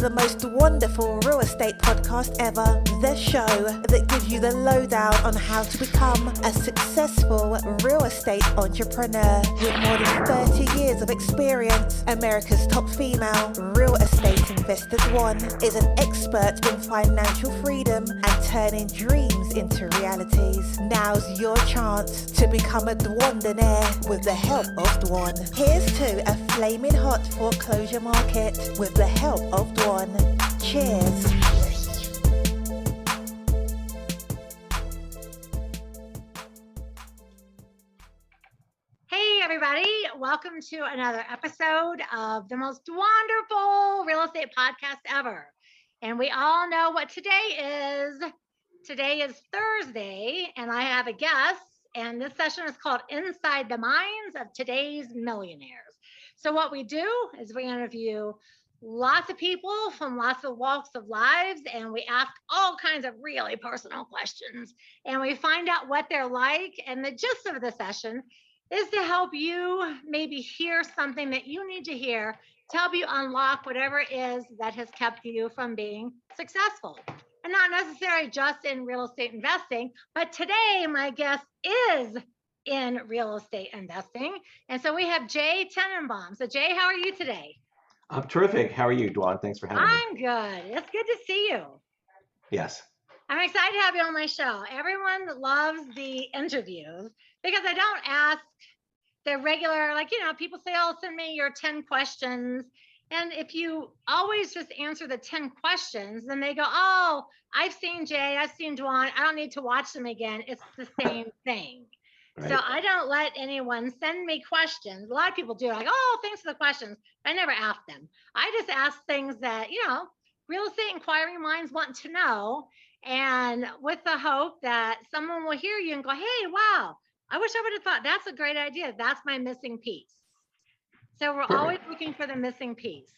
the most wonderful real estate podcast ever. The show that gives you the lowdown on how to become a successful real estate entrepreneur. With more than 30 years of experience, America's top female real estate investor Dwan is an expert in financial freedom and turning dreams into realities. Now's your chance to become a Dwandernaire with the help of Dwan. Here's to a flaming hot foreclosure market with the help of Dwan. Cheers. Hey everybody, welcome to another episode of the most wonderful real estate podcast ever. And we all know what today is. Today is Thursday, and I have a guest, and this session is called Inside the Minds of Today's Millionaires. So what we do is we interview lots of people from lots of walks of lives, and we ask all kinds of really personal questions, and we find out what they're like. And the gist of the session is to help you maybe hear something that you need to hear to help you unlock whatever it is that has kept you from being successful. And not necessarily just in real estate investing, but today my guest is in real estate investing. And so we have Jay Tenebaum. So Jay, how are you today? I'm terrific. How are you, Dwan? Thanks for having me. I'm good. It's good to see you. Yes. I'm excited to have you on my show. Everyone loves the interviews because I don't ask the regular, people say, oh, send me your 10 questions. And if you always just answer the 10 questions, then they go, oh, I've seen Jay, I've seen Dwan, I don't need to watch them again. It's the same thing. Right. So I don't let anyone send me questions. A lot of people do, like, oh, thanks for the questions. I never ask them. I just ask things that, real estate inquiring minds want to know. And with the hope that someone will hear you and go, hey, wow, I wish I would have thought that's a great idea. That's my missing piece. So we're always looking for the missing piece.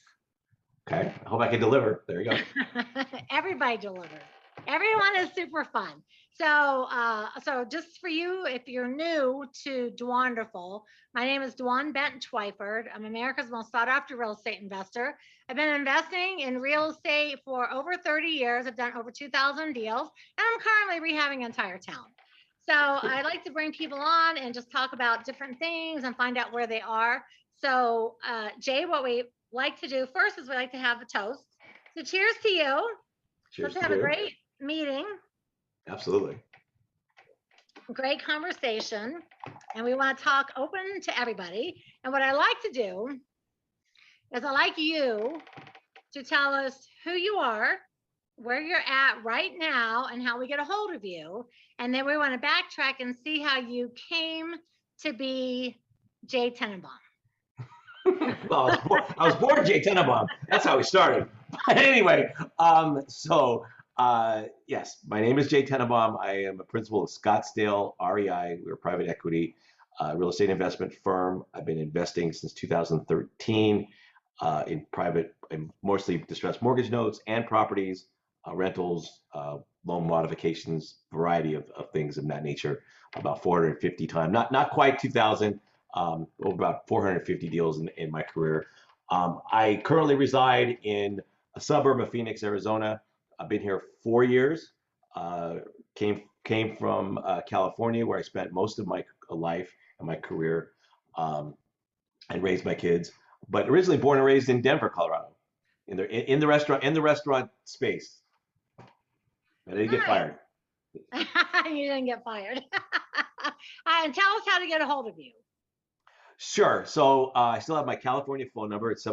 Okay. I hope I can deliver. There you go. Everybody delivers. Everyone is super fun. So just for you, if you're new to Dwanderful, my name is Dwan Twyford. I'm America's most sought after real estate investor. I've been investing in real estate for over 30 years. I've done over 2,000 deals, and I'm currently rehabbing an entire town. So I like to bring people on and just talk about different things and find out where they are. So Jay, what we like to do first is we like to have a toast. So cheers to you. Cheers. Let's have a great meeting. Absolutely. Great conversation. And we want to talk open to everybody. And what I like to do is I like you to tell us who you are, where you're at right now, and how we get a hold of you. And then we want to backtrack and see how you came to be Jay Tenebaum. Well, I was born Jay Tenebaum. That's how we started. But anyway, yes, my name is Jay Tenebaum. I am a principal of Scottsdale REI. We're a private equity real estate investment firm. I've been investing since 2013 in private and mostly distressed mortgage notes and properties, rentals, loan modifications, variety of things of that nature. About 450 times, not quite 2,000. About 450 deals in my career. I currently reside in a suburb of Phoenix, Arizona. I've been here 4 years. Came from California, where I spent most of my life and my career, and raised my kids. But originally born and raised in Denver, Colorado, in the restaurant space. I didn't get fired. You didn't get fired. And tell us how to get a hold of you. Sure. So I still have my California phone number. It's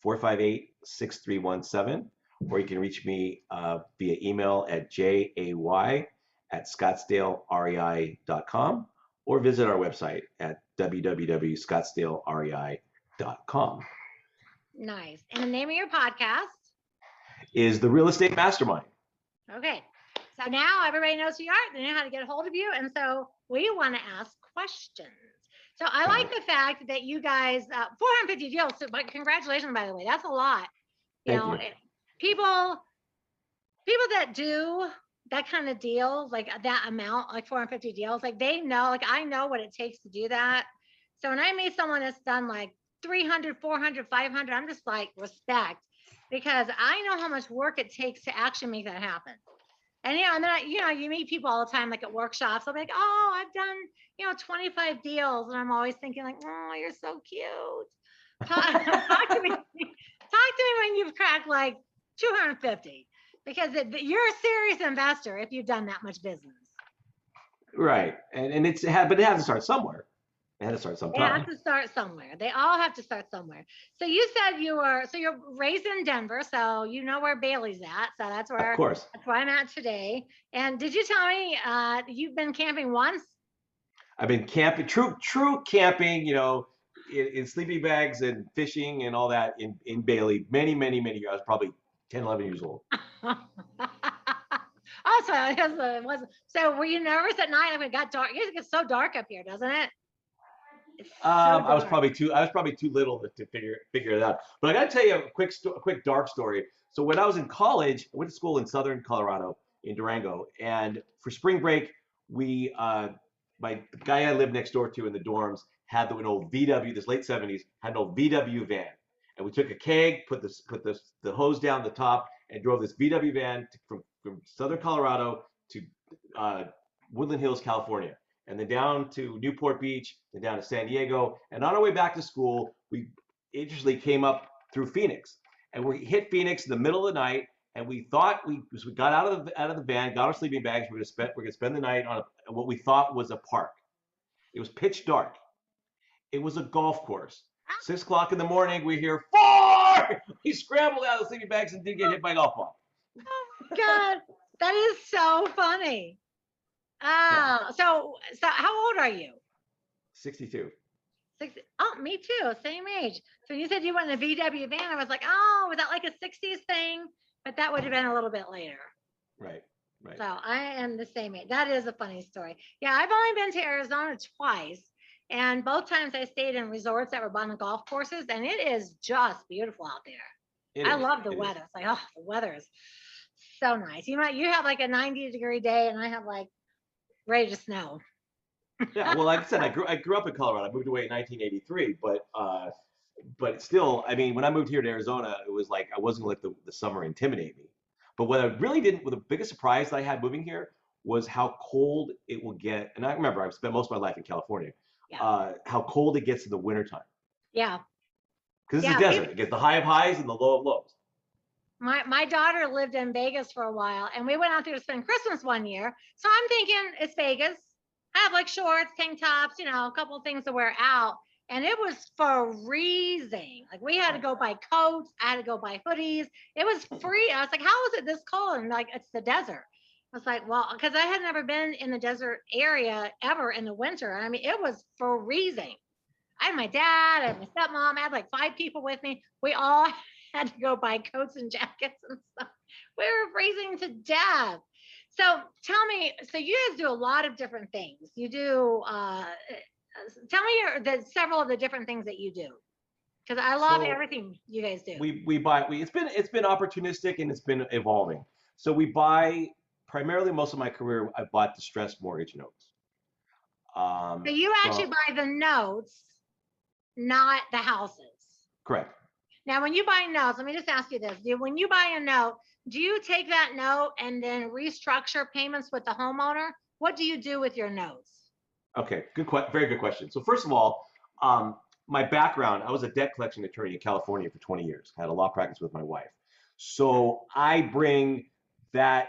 714-458-6317. Or you can reach me via email at jay@scottsdalerei.com, or visit our website at www.scottsdalerei.com. Nice. And the name of your podcast is the Real Estate Mastermind. Okay. So now everybody knows who you are. They know how to get a hold of you. And so we want to ask questions. So I like the fact that you guys, 450 deals, so, but congratulations, by the way, that's a lot. Thank you. People that do that kind of deal, like that amount, like 450 deals, like they know, like I know what it takes to do that. So when I meet someone that's done like 300, 400, 500, I'm just like, respect. because I know how much work it takes to actually make that happen. And and then you meet people all the time, like at workshops. I'll be like, oh, I've done 25 deals, and I'm always thinking like, oh, you're so cute. Talk to me. Talk to me when you've cracked like 250, because you're a serious investor if you've done that much business. Right, and but it has to start somewhere. It had to start sometime. It has to start somewhere. They all have to start somewhere. So you said you're raised in Denver, so you know where Bailey's at. So that's where, of course, that's where I'm at today. And did you tell me you've been camping once? I've been camping, true camping, in sleeping bags and fishing and all that in Bailey many years. I was probably 10, 11 years old. Oh, so it was. So were you nervous at night when it got dark? It gets so dark up here, doesn't it? I was probably too little to figure it out. But I got to tell you a quick dark story. So when I was in college, I went to school in Southern Colorado in Durango, and for spring break, the guy I lived next door to in the dorms had an old VW. This late '70s had an old VW van, and we took a keg, put the hose down the top, and drove this VW van from Southern Colorado to Woodland Hills, California, and then down to Newport Beach, and down to San Diego. And on our way back to school, we interestingly came up through Phoenix, and we hit Phoenix in the middle of the night. And we thought we got out of the van, got our sleeping bags. We're gonna spend the night on what we thought was a park. It was pitch dark. It was a golf course. 6 o'clock in the morning, we hear 4. We scrambled out of the sleeping bags and didn't get hit by a golf ball. Oh God, that is so funny. Oh, so how old are you? 62. 60. Oh, me too. Same age. So you said you went in a VW van. I was like, oh, was that like a 60s thing? But that would have been a little bit later. Right. So I am the same age. That is a funny story. Yeah, I've only been to Arizona twice. And both times I stayed in resorts that were on the golf courses. And it is just beautiful out there. I love the weather. It's like, oh, the weather is so nice. You have like a 90-degree day, and I have like ready to snow. Yeah, well, like I said, I grew up in Colorado. I moved away in 1983, but still, I mean, when I moved here to Arizona, it was like I wasn't going to let the summer intimidate me. But what I really didn't, the biggest surprise that I had moving here was how cold it will get. And I remember I've spent most of my life in California. Yeah. How cold it gets in the wintertime. Yeah. Because it's a desert. It gets the high of highs and the low of lows. My daughter lived in Vegas for a while, and we went out there to spend Christmas one year. So I'm thinking it's Vegas. I have like shorts, tank tops, a couple of things to wear out. And it was freezing. Like we had to go buy coats. I had to go buy hoodies. It was free. I was like, how is it this cold? And like, it's the desert. I was like, well, because I had never been in the desert area ever in the winter. I mean, it was freezing. I had my dad, I had my stepmom, I had like 5 people with me. We all had to go buy coats and jackets and stuff. We were freezing to death. So tell me, so you guys do a lot of different things. You do, tell me several of the different things that you do. Because I love everything you guys do. It's been opportunistic and it's been evolving. So we buy, primarily most of my career, I bought distressed mortgage notes. So you actually buy the notes, not the houses. Correct. Now, when you buy notes, let me just ask you this. When you buy a note, do you take that note and then restructure payments with the homeowner? What do you do with your notes? Okay, very good question. So first of all, my background, I was a debt collection attorney in California for 20 years. I had a law practice with my wife. So I bring that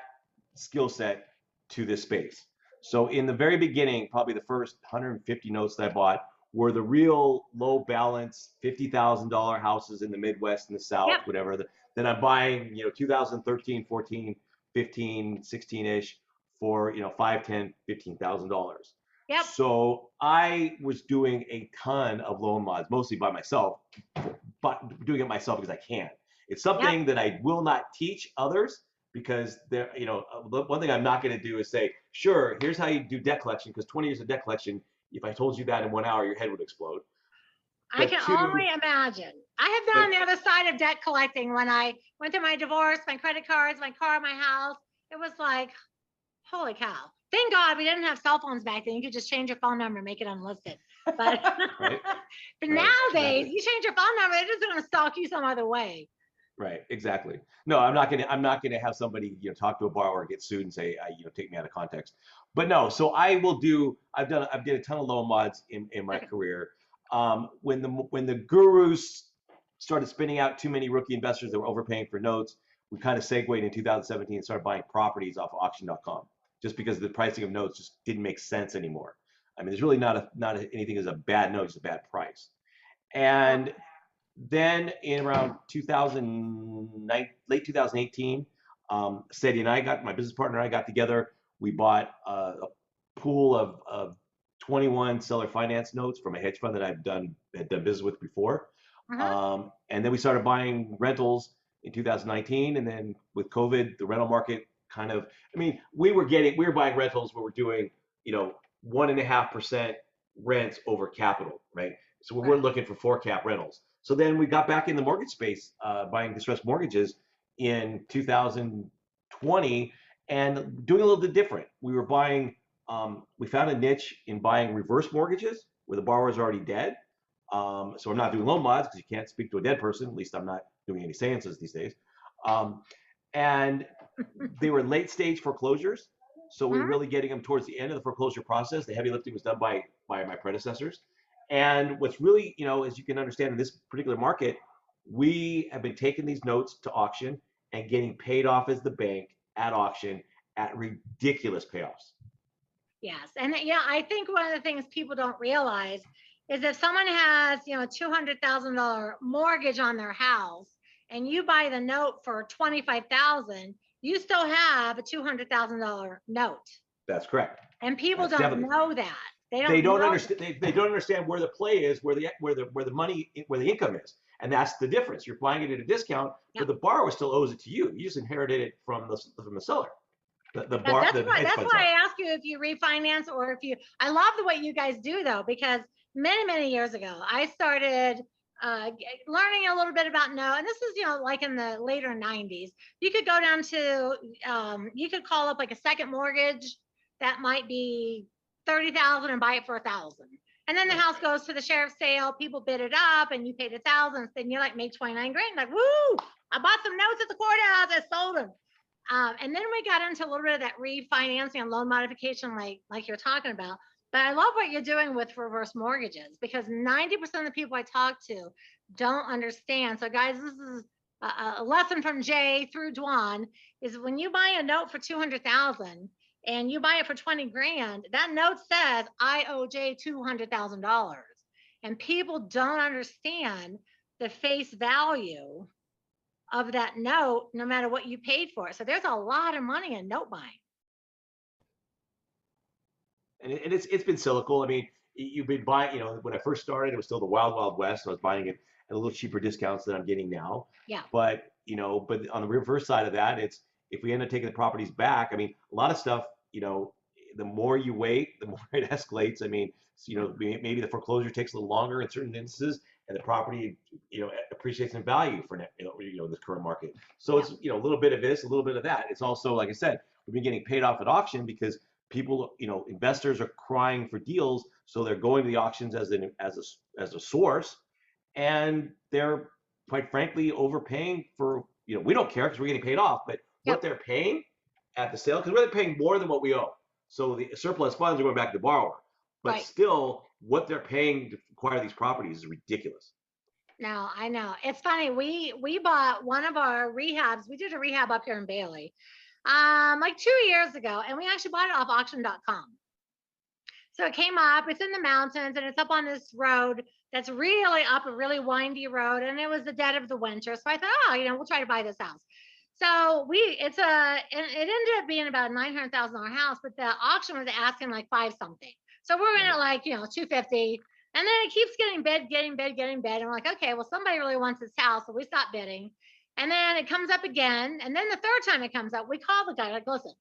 skill set to this space. So in the very beginning, probably the first 150 notes that I bought were the real low balance $50,000 houses in the Midwest and the South, whatever. Then I'm buying, 2013, 14, 15, 16-ish for, $5,000, $10,000, $15,000. Yep. So I was doing a ton of loan mods, mostly by myself, but doing it myself because I can. It's something that I will not teach others because one thing I'm not going to do is say, sure, here's how you do debt collection, because 20 years of debt collection, if I told you that in 1 hour, your head would explode. I can only imagine. I have been on the other side of debt collecting when I went through my divorce, my credit cards, my car, my house. It was like, holy cow. Thank God we didn't have cell phones back then. You could just change your phone number and make it unlisted. But, but nowadays, you change your phone number, they're just going to stalk you some other way. Right, exactly. No, I'm not gonna have somebody, talk to a borrower, get sued and say, take me out of context. But no, so I've did a ton of loan mods in my Okay. career. When the gurus started spinning out too many rookie investors that were overpaying for notes, we kind of segued in 2017 and started buying properties off of auction.com, just because the pricing of notes just didn't make sense anymore. I mean, there's really anything as a bad note, just a bad price. Well, And then in around 2009, late 2018, Sadie and my business partner and I got together. We bought a pool of 21 seller finance notes from a hedge fund that had done business with before. uh-huh. And then we started buying rentals in 2019. And then with COVID, the rental market we were buying rentals where we're doing, 1.5% rents over capital, right? So we weren't Right. looking for 4 cap rentals. So then we got back in the mortgage space, buying distressed mortgages in 2020 and doing a little bit different. We found a niche in buying reverse mortgages where the borrower is already dead. So I'm not doing loan mods because you can't speak to a dead person. At least I'm not doing any seances these days. And they were late stage foreclosures. So we were Mhm. really getting them towards the end of the foreclosure process. The heavy lifting was done by my predecessors. And what's really, as you can understand in this particular market, we have been taking these notes to auction and getting paid off as the bank at auction at ridiculous payoffs. Yes. And yeah, I think one of the things people don't realize is if someone has, $200,000 mortgage on their house and you buy the note for 25,000, you still have a $200,000 note. That's correct. And people That's don't definitely. know that. They They don't don't know. understand. They don't understand where the play is, where the income is, and that's the difference. You're buying it at a discount, Yeah. but the borrower still owes it to you. You just inherited it from the seller, the Yeah, hedge that's fund why seller. I ask you if you refinance or if you. I love the way you guys do though, because many years ago I started learning a little bit about no, and this is like in the later 90s. You could go down to you could call up like a second mortgage that might be 30,000 and buy it for 1,000. And then the house goes to the sheriff's sale, people bid it up and you paid 1,000, then you like make 29 grand. Like, woo, I bought some notes at the courthouse, I sold them. And then we got into a little bit of that refinancing and loan modification, like you're talking about. But I love what you're doing with reverse mortgages because 90% of the people I talk to don't understand. So, guys, this is a lesson from Jay through Dwan: is when you buy a note for 200,000 and you buy it for 20 grand, that note says I owe Jay $200,000, and people don't understand the face value of that note, no matter what you paid for it. So there's a lot of money in note buying. And it's been cyclical. I mean, you've been buying. When I first started, it was still the wild west. I was buying it at a little cheaper discounts than I'm getting now. Yeah. But on the reverse side of that, it's if we end up taking the properties back. I mean, a lot of stuff. The more you wait, the more it escalates. I mean, maybe the foreclosure takes a little longer in certain instances, and the property, appreciates in value for this current market. So it's a little bit of this, a little bit of that. It's also, like I said, we've been getting paid off at auction because people, investors are crying for deals, so they're going to the auctions as a source, and they're quite frankly overpaying for. We don't care because we're getting paid off, but what they're paying at the sale, because we're paying more than what we owe. So the surplus funds are going back to the borrower, but still, what they're paying to acquire these properties is ridiculous. No, I know. It's funny. We bought one of our rehabs. We did a rehab up here in Bailey, like 2 years ago, and we actually bought it off auction.com. So it came up. It's in the mountains, and it's up on this road that's really up a really windy road, and it was the dead of the winter. So I thought, we'll try to buy this house. So it ended up being about a $900,000 house, but the auction was asking like 5 something. So we're in at like, 250. And then it keeps getting bid. And we're like, okay, well, somebody really wants this house. So we stop bidding. And then it comes up again. And then the third time it comes up, we call the guy like, listen,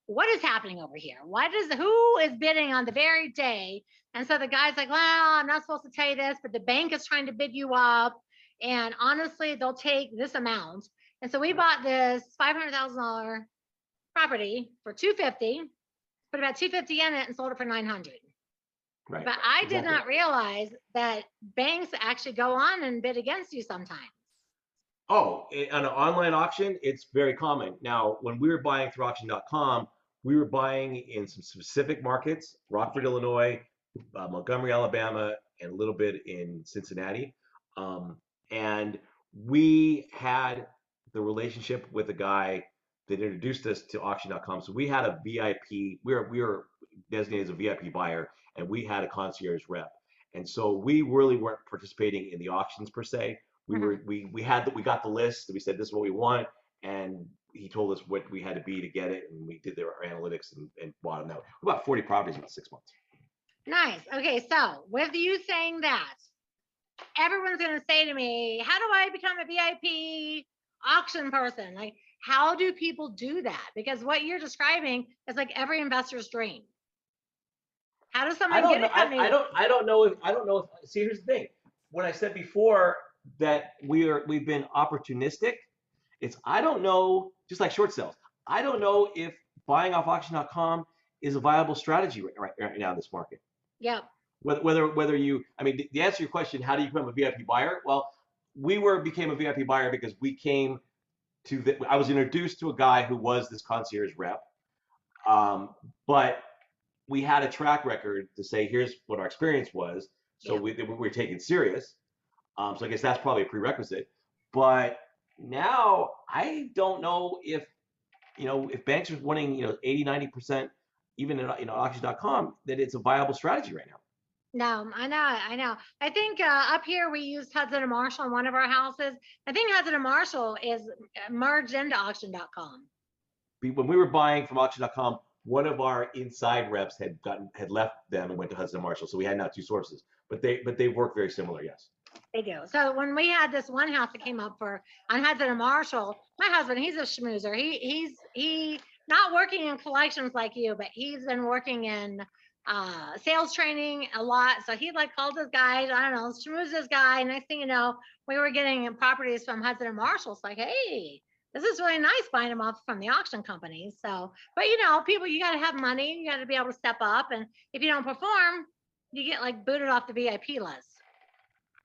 what is happening over here? Who is bidding on the very day? And so the guy's like, well, I'm not supposed to tell you this, but the bank is trying to bid you up. And honestly, they'll take this amount. And so we bought this $500,000 property for $250, put about $250 in it and sold it for $900. Right. But I did not realize that banks actually go on and bid against you sometimes. Oh, on an online auction, it's very common. Now, when we were buying through auction.com, we were buying in some specific markets, Rockford, Illinois, Montgomery, Alabama, and a little bit in Cincinnati. Um, and we had the relationship with a guy that introduced us to auction.com. So we had a VIP, we were designated as a VIP buyer, and we had a concierge rep. And so we really weren't participating in the auctions per se. We got the list. We said this is what we want, and he told us what we had to be to get it, and we did our analytics and bought them out. About 40 properties in 6 months. Nice. Okay, so with you saying that, everyone's going to say to me, how do I become a VIP auction person? Like, how do people do that? Because what you're describing is like every investor's dream. How does someone get a company? I don't know if. See, here's the thing. When I said before that we've been opportunistic, I don't know. Just like short sales, I don't know if buying off auction.com is a viable strategy right now in this market. Yep. Whether you, I mean, the answer to your question, how do you become a VIP buyer? Well, became a VIP buyer because we came I was introduced to a guy who was this concierge rep, but we had a track record to say, here's what our experience was. So we were taken serious. So I guess that's probably a prerequisite. But now I don't know if banks are wanting 80, 90%, even in auction.com, that it's a viable strategy right now. No, I know. I think up here we used Hudson and Marshall in one of our houses. I think Hudson and Marshall is merged into auction.com. When we were buying from auction.com, one of our inside reps had left them and went to Hudson and Marshall. So we had now two sources, but they work very similar. Yes. They do. So when we had this one house that came up on Hudson and Marshall, my husband, he's a schmoozer. He's not working in collections like you, but he's been working in sales training a lot. So he called his guy, I don't know, schmoozed this guy. Next thing you know, we were getting properties from Hudson and Marshall. It's like, hey, this is really nice buying them off from the auction companies. So, but people, you got to have money. You got to be able to step up. And if you don't perform, you get booted off the VIP list.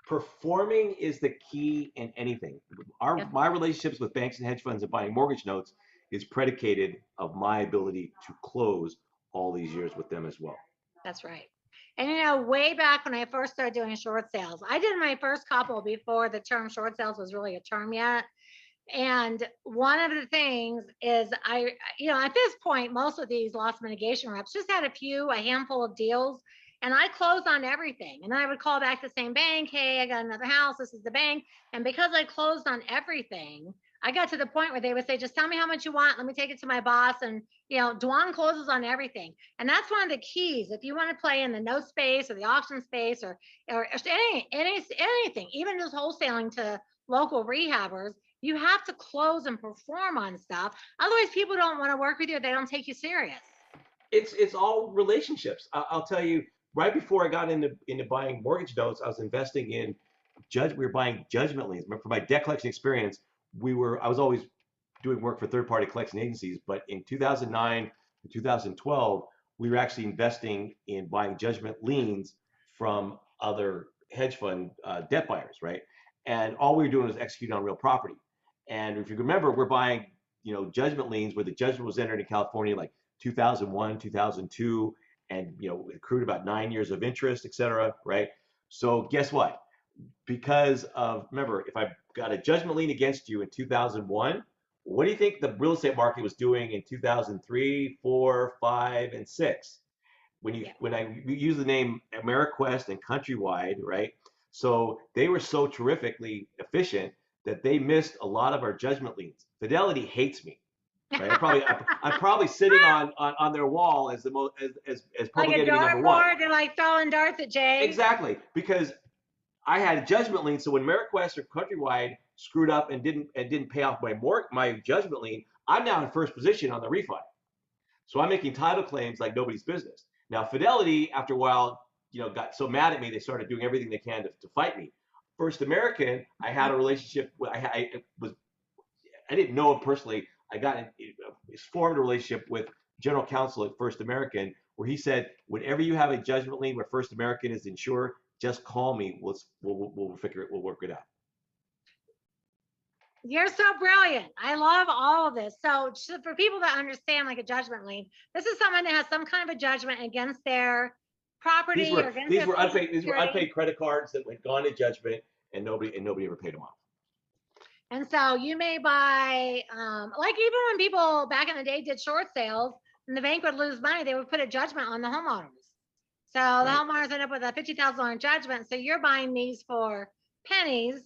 Performing is the key in anything. My relationships with banks and hedge funds and buying mortgage notes is predicated of my ability to close all these years with them as well. That's right. And way back when I first started doing short sales, I did my first couple before the term short sales was really a term yet. And one of the things is at this point, most of these loss mitigation reps just had a handful of deals, and I closed on everything. And then I would call back the same bank, hey, I got another house, this is the bank. And because I closed on everything, I got to the point where they would say, just tell me how much you want. Let me take it to my boss. And, Dwan closes on everything. And that's one of the keys. If you want to play in the note space or the auction space or anything, even just wholesaling to local rehabbers, you have to close and perform on stuff. Otherwise, people don't want to work with you. They don't take you serious. It's all relationships. I'll tell you, right before I got into buying mortgage notes, I was investing in we were buying judgment liens. For my debt collection experience, I was always doing work for third-party collection agencies, but in 2009 to 2012, we were actually investing in buying judgment liens from other hedge fund debt buyers, right? And all we were doing was executing on real property. And if you remember, we're buying, judgment liens where the judgment was entered in California like 2001, 2002, and it accrued about 9 years of interest, et cetera, right? So guess what? Because remember, if I got a judgment lien against you in 2001, what do you think the real estate market was doing in 2003, 4, 5, and 6? When I use the name AmeriQuest and Countrywide, right? So they were so terrifically efficient that they missed a lot of our judgment liens. Fidelity hates me. Right? I'm probably sitting on their wall as the most as promulgating like number one. They're throwing darts at Jay. Exactly, because I had a judgment lien. So when AmeriQuest or Countrywide screwed up and didn't pay off my judgment lien, I'm now in first position on the refi. So I'm making title claims like nobody's business. Now Fidelity, after a while, got so mad at me, they started doing everything they can to fight me. First American, I had a relationship with. I didn't know him personally. I formed a relationship with general counsel at First American, where he said, whenever you have a judgment lien where First American is insured, just call me. We'll figure it. We'll work it out. You're so brilliant. I love all of this. So for people that understand like a judgment lien, this is someone that has some kind of a judgment against their property These or were against these their were social unpaid security. credit cards that had gone to judgment, and nobody ever paid them off. And so you may buy, like even when people back in the day did short sales and the bank would lose money, they would put a judgment on the homeowners. So the homeowners end up with a $50,000 judgment. So you're buying these for pennies.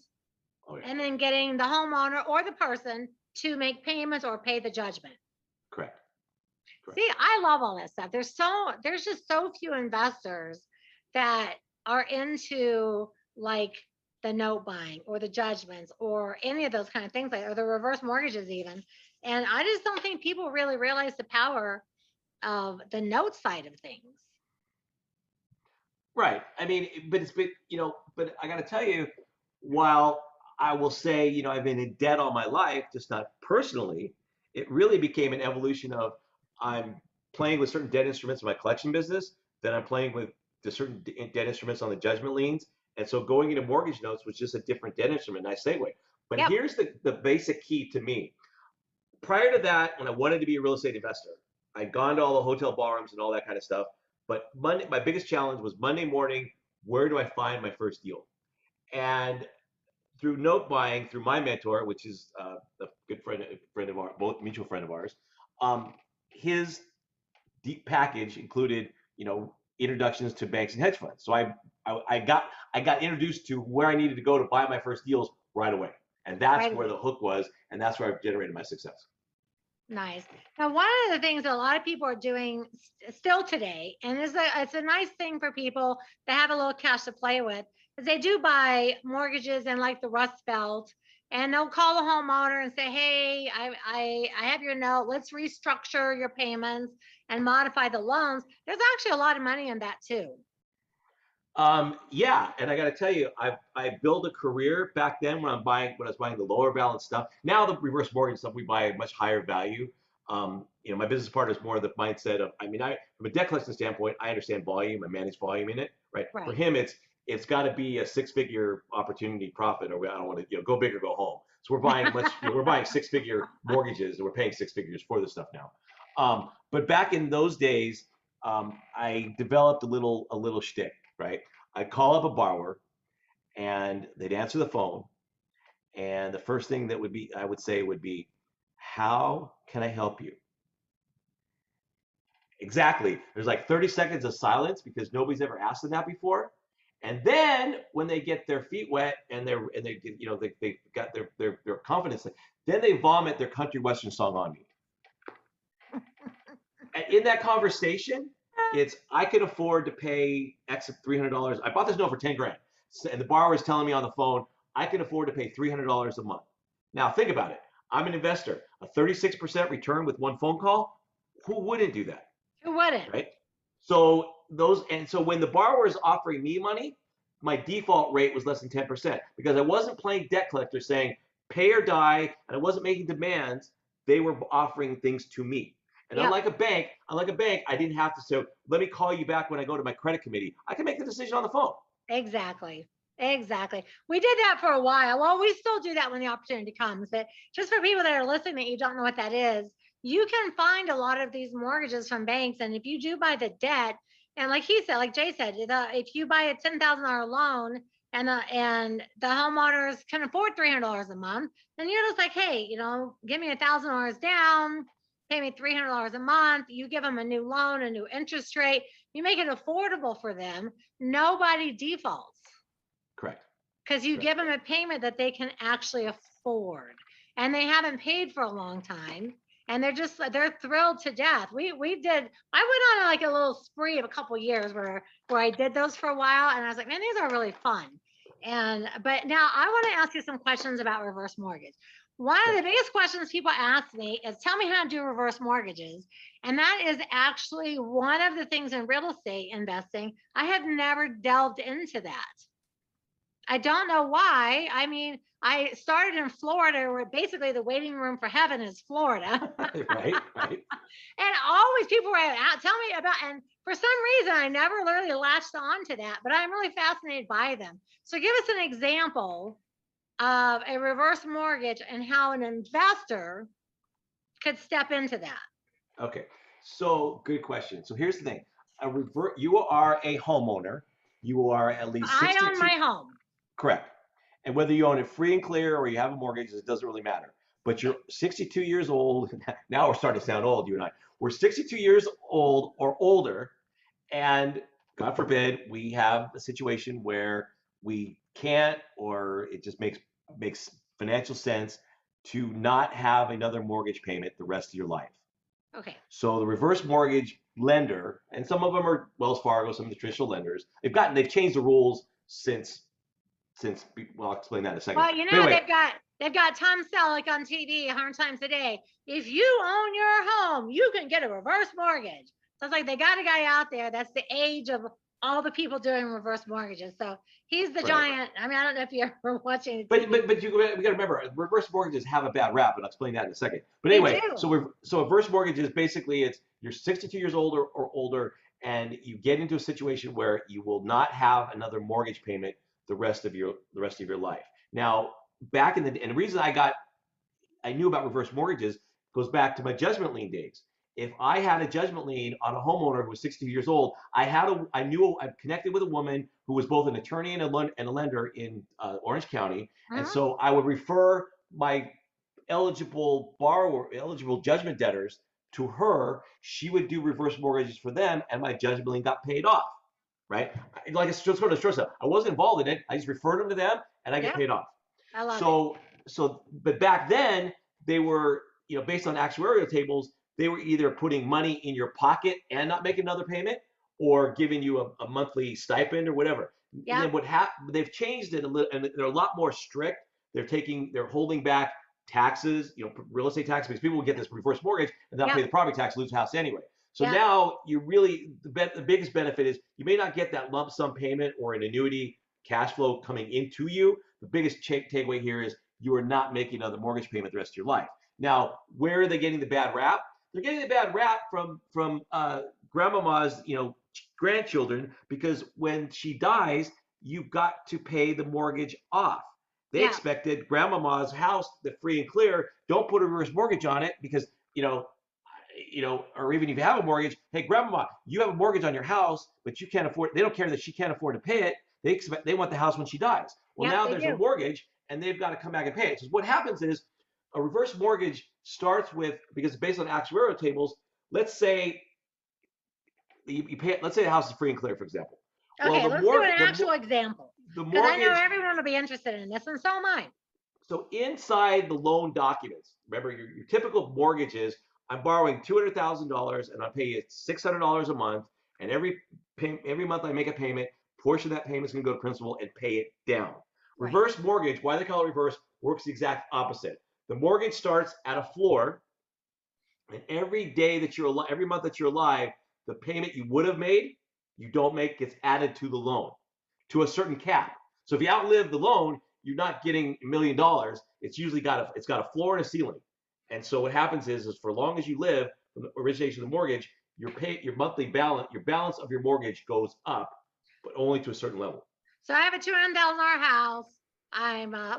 Oh, yeah. And then getting the homeowner or the person to make payments or pay the judgment. Correct. See, I love all that stuff. There's just so few investors that are into like the note buying or the judgments or any of those kind of things, like or the reverse mortgages even. And I just don't think people really realize the power of the note side of things. Right. I mean, but but I got to tell you, while I will say, I've been in debt all my life, just not personally, it really became an evolution of I'm playing with certain debt instruments in my collection business, then I'm playing with the certain debt instruments on the judgment liens. And so going into mortgage notes was just a different debt instrument, and I segue. But here's the basic key to me. Prior to that, when I wanted to be a real estate investor, I'd gone to all the hotel ballrooms and all that kind of stuff. But my biggest challenge was Monday morning, where do I find my first deal? And through note buying, through my mentor, which is a good friend of ours, both mutual friend of ours, his deep package included, introductions to banks and hedge funds. So I got introduced to where I needed to go to buy my first deals right away, and that's where the hook was, and that's where I've generated my success. Nice. Now, one of the things that a lot of people are doing still today, and it's a nice thing for people to have a little cash to play with, is they do buy mortgages in like the Rust Belt, and they'll call the homeowner and say, hey, I have your note. Let's restructure your payments and modify the loans. There's actually a lot of money in that too. Yeah, and I got to tell you, I built a career back then when I was buying the lower balance stuff. Now the reverse mortgage stuff we buy at much higher value. My business partner is more of the mindset of, from a debt collection standpoint, I understand volume, I manage volume in it, right? For him, it's got to be a six-figure opportunity profit, or I don't want to, go big or go home. So we're buying six-figure mortgages, and we're paying six figures for this stuff now. But back in those days, I developed a little shtick. Right? I'd call up a borrower and they'd answer the phone. And the first thing I would say would be, how can I help you? Exactly. There's like 30 seconds of silence because nobody's ever asked them that before. And then when they get their feet wet and they got their confidence, then they vomit their country western song on me. And in that conversation, I could afford to pay X of $300. I bought this note for 10 grand. And the borrower is telling me on the phone, I can afford to pay $300 a month. Now think about it. I'm an investor. A 36% return with one phone call. Who wouldn't do that? Who wouldn't? Right? So when the borrower is offering me money, my default rate was less than 10% because I wasn't playing debt collector saying pay or die, and I wasn't making demands. They were offering things to me. And unlike a bank, I didn't have to say, let me call you back when I go to my credit committee. I can make the decision on the phone. Exactly. We did that for a while. Well, we still do that when the opportunity comes. But just for people that are listening that you don't know what that is, you can find a lot of these mortgages from banks. And if you do buy the debt, and like he said, like Jay said, if you buy a $10,000 loan and the homeowners can afford $300 a month, then you're just like, hey, give me $1,000 down. Pay me $300 a month. You give them a new loan, a new interest rate. You make it affordable for them. Nobody defaults. Correct. Because you give them a payment that they can actually afford, and they haven't paid for a long time, and they're thrilled to death. I went on like a little spree of a couple of years where I did those for a while, and I was like, man, these are really fun. But now I want to ask you some questions about reverse mortgage. One of the biggest questions people ask me is, tell me how to do reverse mortgages. And that is actually one of the things in real estate investing. I have never delved into that. I don't know why. I started in Florida, where basically the waiting room for heaven is Florida. Right. And always people were out, tell me about, and for some reason, I never really latched on to that, but I'm really fascinated by them. So give us an example of a reverse mortgage and how an investor could step into that. Okay, so good question. So here's the thing: you are a homeowner. You are at least I own 62. my home. Correct. And whether you own it free and clear or you have a mortgage, it doesn't really matter. But you're 62 years old. Now we're starting to sound old, you and I. We're 62 years old or older, and God forbid we have a situation where we can't, or it just makes financial sense to not have another mortgage payment the rest of your life. Okay. So the reverse mortgage lender, and some of them are Wells Fargo, some of the traditional lenders, they've changed the rules since well, I'll explain that in a second. Well, you But know, anyway, they've got Tom Selleck on TV 100 times a day. If you own your home, you can get a reverse mortgage. So it's like they got a guy out there that's the age of all the people doing reverse mortgages. So he's the Right. giant. I mean, I don't know if you're ever watching. But we got to remember, reverse mortgages have a bad rap, and I'll explain that in a second. But anyway, so reverse mortgages basically you're 62 years old or older, and you get into a situation where you will not have another mortgage payment the rest of your life. Now, back and the reason I knew about reverse mortgages goes back to my judgment lien days. If I had a judgment lien on a homeowner who was 62 years old, I connected with a woman who was both an attorney and a lender in Orange County, and so I would refer my eligible judgment debtors to her. She would do reverse mortgages for them, and my judgment lien got paid off. Right? Like it's just going to stress up. I wasn't involved in it. I just referred them to them, and I get paid off. I love it. But back then they were, based on actuarial tables, they were either putting money in your pocket and not making another payment, or giving you a monthly stipend or whatever. Yeah. And then they've changed it a little, and they're a lot more strict. They're holding back taxes, real estate tax, because people will get this reverse mortgage and not pay the property tax, lose the house anyway. So now the biggest benefit is you may not get that lump sum payment or an annuity cash flow coming into you. The biggest takeaway here is you are not making another mortgage payment the rest of your life. Now, where are they getting the bad rap? They're getting the bad rap from grandmama's, grandchildren, because when she dies, you've got to pay the mortgage off. They expected grandmama's house, the free and clear, don't put a reverse mortgage on it because, or even if you have a mortgage, hey, grandmama, you have a mortgage on your house, but you can't afford, they don't care that she can't afford to pay it. They want the house when she dies. Well, now there's a mortgage and they've got to come back and pay it. So what happens is a reverse mortgage starts with, because based on actuarial tables, let's say you pay, let's say the house is free and clear, for example. Okay, let's do an actual example. Because I know everyone will be interested in this, and so am I. So inside the loan documents, remember your typical mortgage is, I'm borrowing $200,000 and I pay you $600 a month, and every month I make a payment, portion of that payment is going to go to principal and pay it down. Right. Reverse mortgage, why they call it reverse, works the exact opposite. The mortgage starts at a floor, and every month that you're alive, the payment you would have made, you don't make, gets added to the loan to a certain cap. So if you outlive the loan, you're not getting $1 million. It's usually got a floor and a ceiling. And so what happens is for as long as you live, from the origination of the mortgage, your monthly balance, your balance of your mortgage goes up, but only to a certain level. So I have a $200,000 house.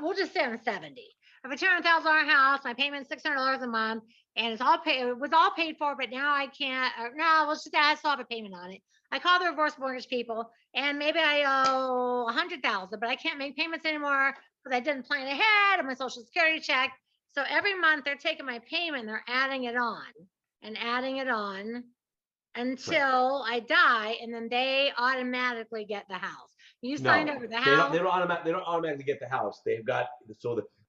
We'll just say I'm 70. I have a $200,000 house. My payment's $600 a month, and it was all paid for. But now I can't. I still have a payment on it. I call the reverse mortgage people, and maybe I owe $100,000, but I can't make payments anymore because I didn't plan ahead of my Social Security check. So every month they're taking my payment, they're adding it on and adding it on until I die, and then they automatically get the house. You signed over the house. They don't automatically get the house. They've got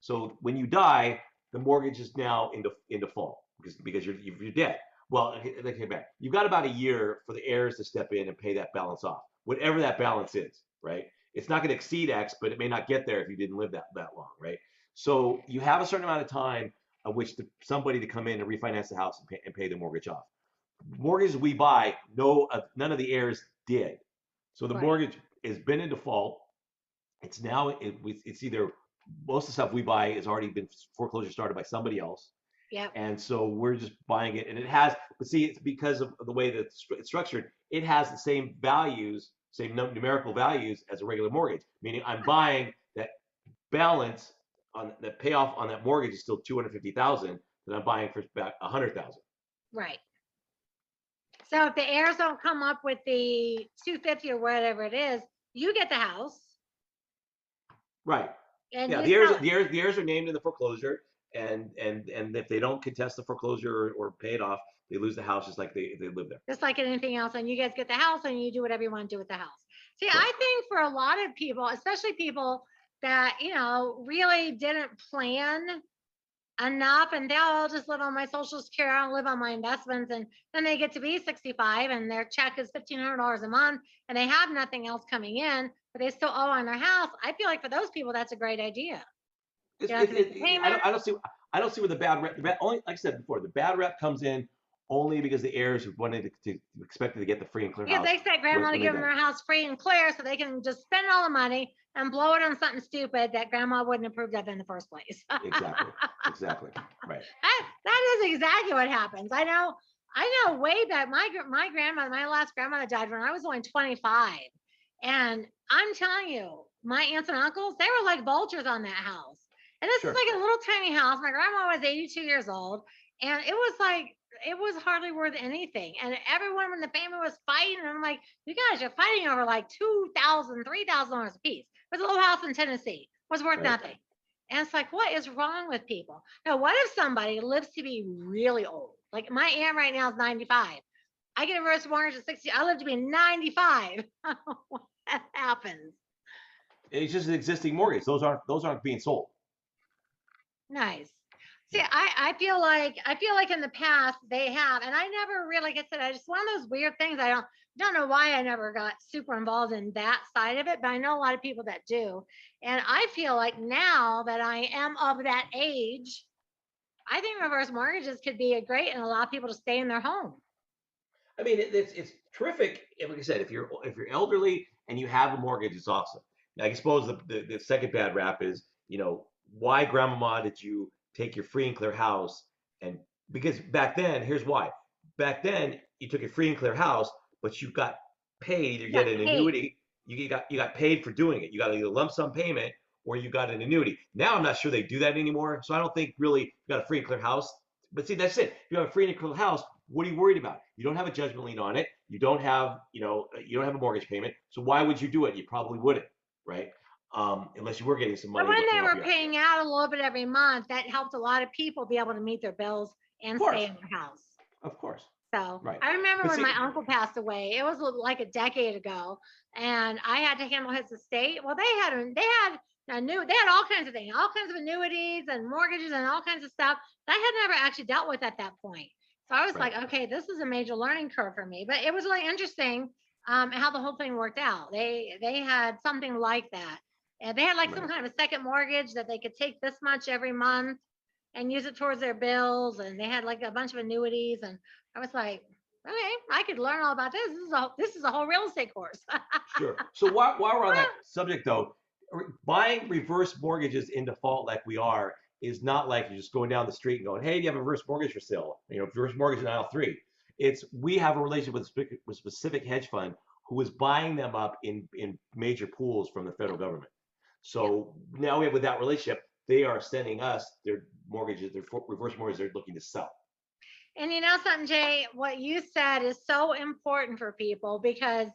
so when you die, the mortgage is now in default because you're dead. Well, okay, back. You've got about a year for the heirs to step in and pay that balance off, whatever that balance is, right? It's not going to exceed X, but it may not get there if you didn't live that long, right? So you have a certain amount of time of which somebody to come in and refinance the house and pay the mortgage off. Mortgages we buy, none of the heirs did. So the mortgage has been in default. It's now, it's either, most of the stuff we buy has already been foreclosure started by somebody else. Yeah. And so we're just buying it, and it has, but see, it's because of the way that it's structured, it has the same values, same numerical values as a regular mortgage, meaning I'm buying that balance on the payoff on that mortgage is still 250,000 that I'm buying for about 100,000. Right. So if the heirs don't come up with the 250 or whatever it is, you get the house. Right. And yeah, the heirs are named in the foreclosure, and if they don't contest the foreclosure or pay it off, they lose the house just like they live there. Just like anything else, and you guys get the house and you do whatever you want to do with the house. See, Correct. I think for a lot of people, especially people that, really didn't plan enough and they'll just live on my social security, I'll live on my investments, and then they get to be 65 and their check is $1,500 a month and they have nothing else coming in, but they still owe on their house. I feel like for those people, that's a great idea. I don't see where the bad rep, only, like I said before, the bad rep comes in only because the heirs wanted to expected to get the free and clear house. Because they expect grandma to give them their house free and clear so they can just spend all the money and blow it on something stupid that grandma wouldn't approve of in the first place. Exactly. Right. That is exactly what happens. I know way back, my grandmother, my last grandmother died when I was only 25. And I'm telling you, my aunts and uncles, they were like vultures on that house. And this is like a little tiny house. My grandma was 82 years old. And it was hardly worth anything. And everyone in the family was fighting. And I'm like, you guys are fighting over like $2,000, $3,000 a piece. It was a little house in Tennessee. It was worth nothing. And it's like, what is wrong with people? Now, what if somebody lives to be really old? Like my aunt right now is 95. I get a reverse mortgage at 60. I live to be 95. What happens? It's just an existing mortgage. Those aren't being sold. Nice. See, I feel like in the past they have, and I never really, like I said, I just one of those weird things. I don't know why I never got super involved in that side of it, but I know a lot of people that do. And I feel like now that I am of that age, I think reverse mortgages could be great and allow people to stay in their home. I mean, it's terrific. Like I said, if you're elderly and you have a mortgage, it's awesome. Now, I suppose the second bad rap is, why, grandmama, did you take your free and clear house? And because back then, here's why. Back then, you took a free and clear house, but you got paid. You get an annuity. You got paid for doing it. You got either a lump sum payment or you got an annuity. Now I'm not sure they do that anymore. So I don't think really you got a free and clear house. But see, that's it. If you have a free and clear house, what are you worried about? You don't have a judgment lien on it. You don't have, you don't have a mortgage payment. So why would you do it? You probably wouldn't, right? Unless you were getting some money. But when they were paying out a little bit every month, that helped a lot of people be able to meet their bills and stay in their house. Of course. So I remember when my uncle passed away, it was like a decade ago, and I had to handle his estate. Well, they had all kinds of things, all kinds of annuities and mortgages and all kinds of stuff that I had never actually dealt with at that point. So I was like, okay, this is a major learning curve for me. But it was really interesting how the whole thing worked out. They had something like that. And they had like some kind of a second mortgage that they could take this much every month and use it towards their bills. And they had like a bunch of annuities. And I was like, okay, I could learn all about this. This is a whole real estate course. Sure. So while we're on that subject, though, buying reverse mortgages in default like we are is not like you're just going down the street and going, hey, do you have a reverse mortgage for sale? Reverse mortgage in aisle 3. We have a relationship with a specific hedge fund who is buying them up in major pools from the federal government. So now with that relationship, they are sending us their mortgages, their reverse mortgages they're looking to sell. And you know something, Jay, what you said is so important for people because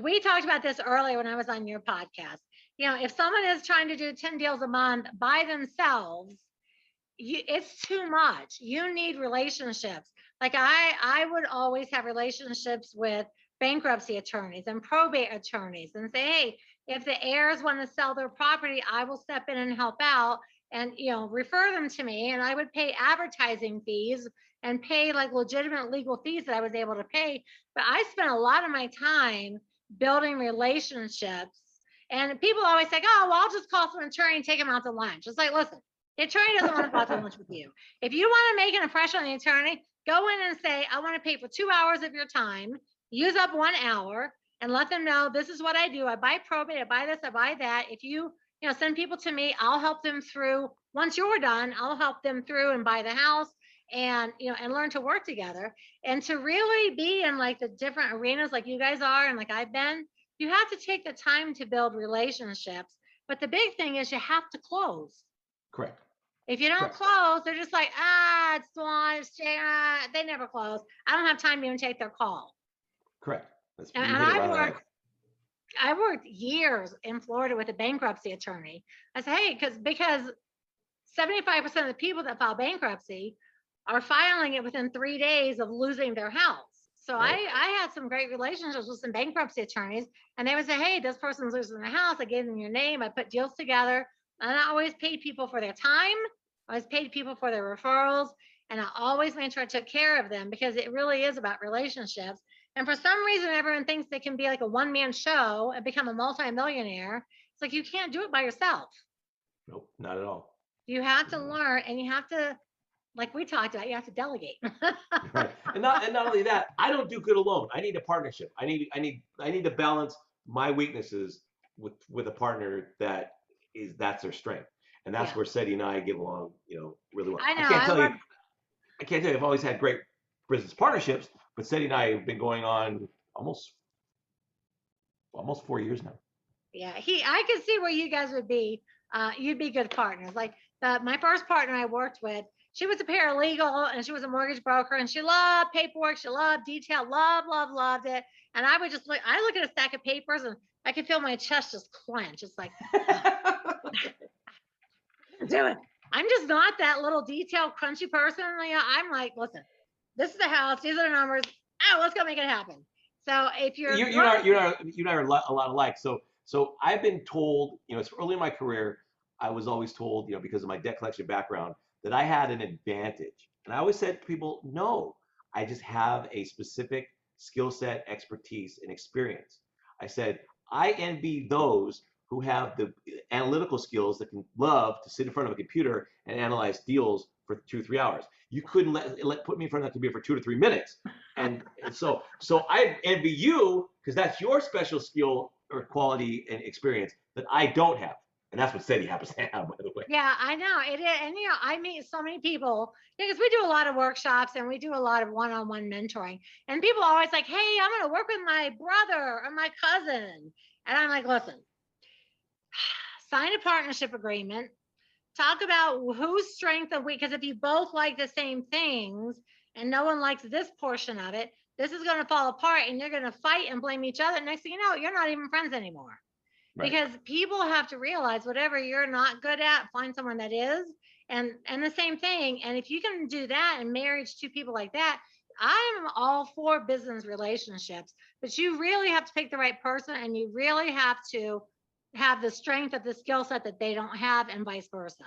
we talked about this earlier when I was on your podcast. If someone is trying to do 10 deals a month by themselves, it's too much. You need relationships. Like I would always have relationships with bankruptcy attorneys and probate attorneys and say, hey, if the heirs want to sell their property, I will step in and help out and, refer them to me. And I would pay advertising fees and pay like legitimate legal fees that I was able to pay. But I spent a lot of my time building relationships. And people always say, oh, well, I'll just call some attorney and take them out to lunch. It's like, listen, the attorney doesn't want to go out to lunch with you. If you want to make an impression on the attorney, go in and say, I want to pay for 2 hours of your time, use up 1 hour, and let them know this is what I do. I buy probate, I buy this, I buy that. If you send people to me, I'll help them through. Once you're done, I'll help them through and buy the house and, and learn to work together. And to really be in like the different arenas like you guys are and like I've been, you have to take the time to build relationships But the big thing is you have to close. Correct. If you don't close, they're just like, it's Dwan, it's Jay. They never close. I don't have time to even take their call. Correct. And I worked years in Florida with a bankruptcy attorney. I said, hey, because 75% of the people that file bankruptcy are filing it within 3 days of losing their house. So I had some great relationships with some bankruptcy attorneys, and they would say, hey, this person's losing their house. I gave them your name. I put deals together. And I always paid people for their time. I always paid people for their referrals. And I always made sure I took care of them, because it really is about relationships. And for some reason, everyone thinks they can be like a one-man show and become a multimillionaire. It's like, you can't do it by yourself. Nope, not at all. You have to learn, and you have to, like we talked about, you have to delegate. Right. And not only that, I don't do good alone. I need a partnership. I need to balance my weaknesses with a partner that's their strength. And that's where Seti and I get along, really well. I know. I can't tell you I've always had great business partnerships, but Seti and I have been going on almost 4 years now. Yeah, I could see where you guys would be. You'd be good partners. Like my first partner I worked with, she was a paralegal and she was a mortgage broker, and she loved paperwork. She loved detail, loved it. And I would just look at a stack of papers and I could feel my chest just clench. It's like, do it. I'm just not that little detail crunchy person. I'm like, listen, this is the house. These are the numbers. Let's go make it happen. So if you and I are a lot alike. So I've been told, it's early in my career, I was always told, because of my debt collection background, that I had an advantage. And I always said to people, no, I just have a specific skill set, expertise, and experience. I said, I envy those who have the analytical skills that can love to sit in front of a computer and analyze deals for 2 or 3 hours. You couldn't put me in front of that computer for 2 to 3 minutes. And so I envy you, because that's your special skill or quality and experience that I don't have. And that's what Seti happens to have, by the way. Yeah, I know it is. And I meet so many people, because we do a lot of workshops and we do a lot of one-on-one mentoring. And people are always like, hey, I'm going to work with my brother or my cousin. And I'm like, listen, sign a partnership agreement. Talk about whose strength and weak, because if you both like the same things and no one likes this portion of it, this is going to fall apart and you're going to fight and blame each other. Next thing you know, you're not even friends anymore. Right. Because people have to realize whatever you're not good at, find someone that is, and the same thing. And if you can do that and marriage 2 people like that, I'm all for business relationships, but you really have to pick the right person, and you really have to have the strength of the skill set that they don't have, and vice versa.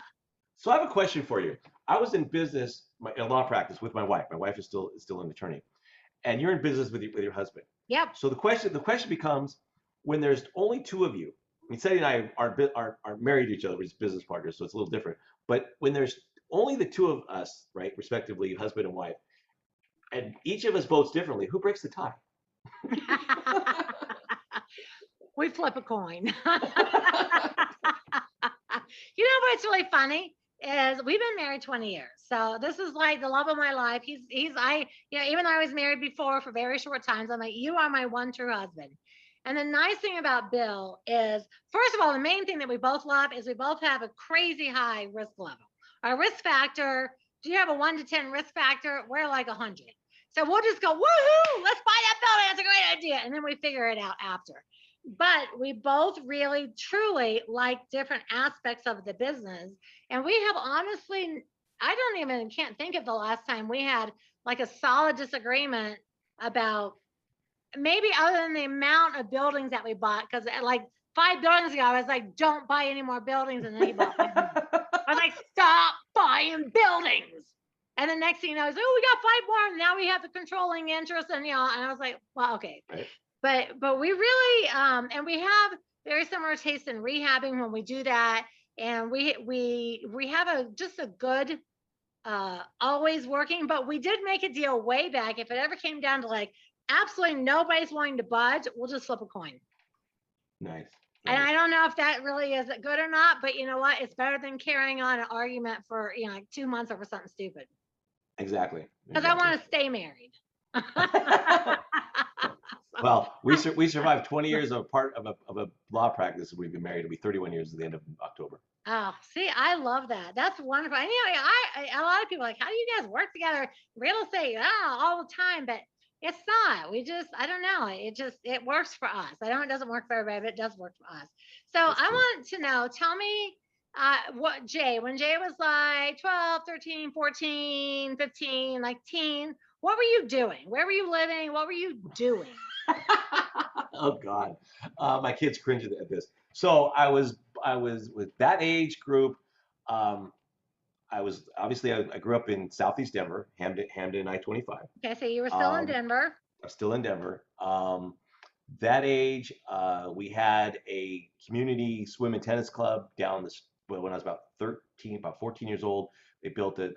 So I have a question for you. I was in business, in law practice with my wife. My wife is still an attorney, and you're in business with your husband. Yep. So the question becomes, when there's only 2 of you. I mean, Seti and I are married to each other, we're just business partners, so it's a little different. But when there's only the 2 of us, right, respectively, husband and wife, and each of us votes differently, who breaks the tie? We flip a coin. What's really funny is we've been married 20 years. So this is like the love of my life. Even though I was married before for very short times, I'm like, you are my one true husband. And the nice thing about Bill is, first of all, the main thing that we both love is we both have a crazy high risk level. Our risk factor, do you have a 1 to 10 risk factor? We're like 100. So we'll just go, woohoo, let's buy that building. That's a great idea. And then we figure it out after. But we both really, truly like different aspects of the business. And we have honestly, can't think of the last time we had like a solid disagreement about, maybe other than the amount of buildings that we bought, because like 5 buildings ago, I was like, don't buy any more buildings. And then he bought them. I was like, stop buying buildings. And the next thing you know, is, we got 5 more. And now we have the controlling interest. And, and I was like, well, okay. Right. But we really, and we have very similar taste in rehabbing when we do that. And we have just a good, always working, but we did make a deal way back. If it ever came down to like, absolutely nobody's willing to budge, we'll just flip a coin. Nice. And I don't know if that really is good or not, but you know what? It's better than carrying on an argument for, like 2 months over something stupid. Exactly. Because I want to stay married. Well, we survived 20 years of a law practice. We've been married. It'll be 31 years at the end of October. Oh, see, I love that. That's wonderful. And a lot of people are like, how do you guys work together? Real estate, all the time, but it's not. I don't know. It works for us. I know it doesn't work for everybody, but it does work for us. So That's I true. want to know, tell me, when Jay was like 12, 13, 14, 15, like teen, what were you doing? Where were you living? What were you doing? Oh God, my kids cringe at this. So I was with that age group. I was obviously I grew up in Southeast Denver, Hamden I-25. Okay, so you were still in Denver. I'm still in Denver. That age, we had a community swim and tennis club down this. When I was about 14 years old, they built a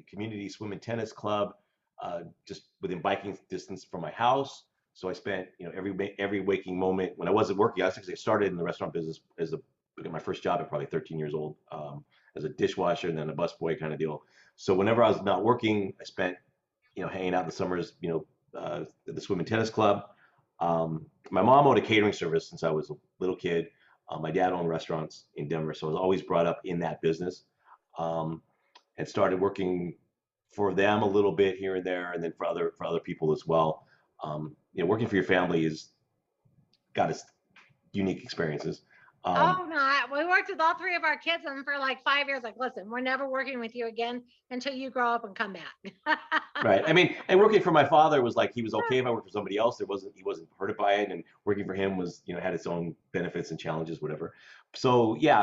community swim and tennis club just within biking distance from my house. So I spent, every waking moment when I wasn't working. I actually started in the restaurant business my first job at probably 13 years old, as a dishwasher and then a busboy kind of deal. So whenever I was not working, I spent, hanging out in the summers, at the swim and tennis club. My mom owned a catering service since I was a little kid. My dad owned restaurants in Denver, so I was always brought up in that business. And started working for them a little bit here and there, and then for other people as well. Working for your family has got its unique experiences. Oh no, we worked with all three of our kids and for like 5 years, like, listen, we're never working with you again until you grow up and come back. Right. I mean, and working for my father was like, he was okay if I worked for somebody else. He wasn't hurted by it. And working for him was, had its own benefits and challenges, whatever. So yeah,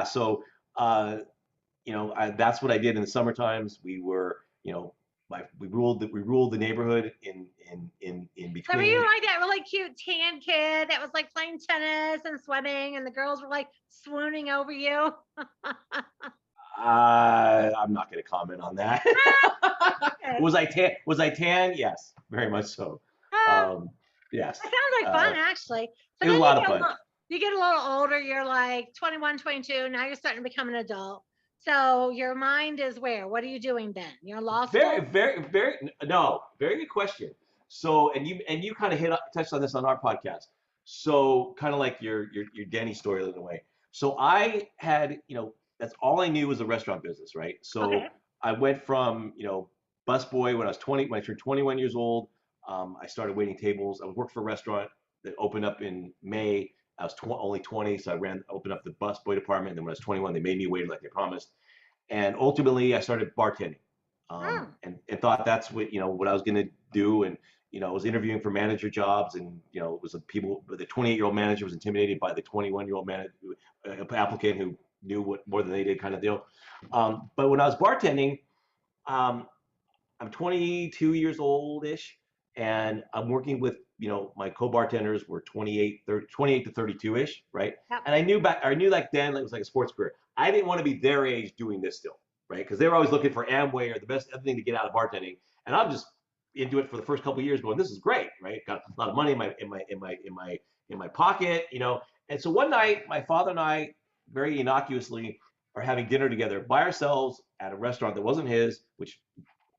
that's what I did in the summer times. We were, we ruled the neighborhood in between. So were you like that really cute tan kid that was like playing tennis and swimming and the girls were like swooning over you? I'm not going to comment on that. Okay. Was I tan? Yes, very much so. Yes. That sounds like fun, actually. So it was a lot of fun. You get a little older, you're like 21, 22, now you're starting to become an adult. So your mind is where? What are you doing then? You're in law school? Very good question. So, and you kind of touched on this on our podcast. So kind of like your Denny story in a way. So I had, that's all I knew was the restaurant business, right? So Okay. I went from, busboy when I turned 21 years old. I started waiting tables. I worked for a restaurant that opened up in May. I was only 20, so I opened up the busboy department. And then when I was 21, they made me wait like they promised. And ultimately, I started bartending, and thought that's what I was going to do. And I was interviewing for manager jobs, and it was the 28-year-old manager was intimidated by the 21-year-old applicant who knew more than they did, kind of deal. But when I was bartending, I'm 22 years old-ish, and I'm working with my co-bartenders were 28 to 32-ish, right? Yep. And I knew like then it was like a sports career. I didn't want to be their age doing this still, right? Because they were always looking for Amway or the best other thing to get out of bartending, and I'm just into it for the first couple of years, going, this is great, right? Got a lot of money in my pocket, And so one night, my father and I, very innocuously, are having dinner together by ourselves at a restaurant that wasn't his, which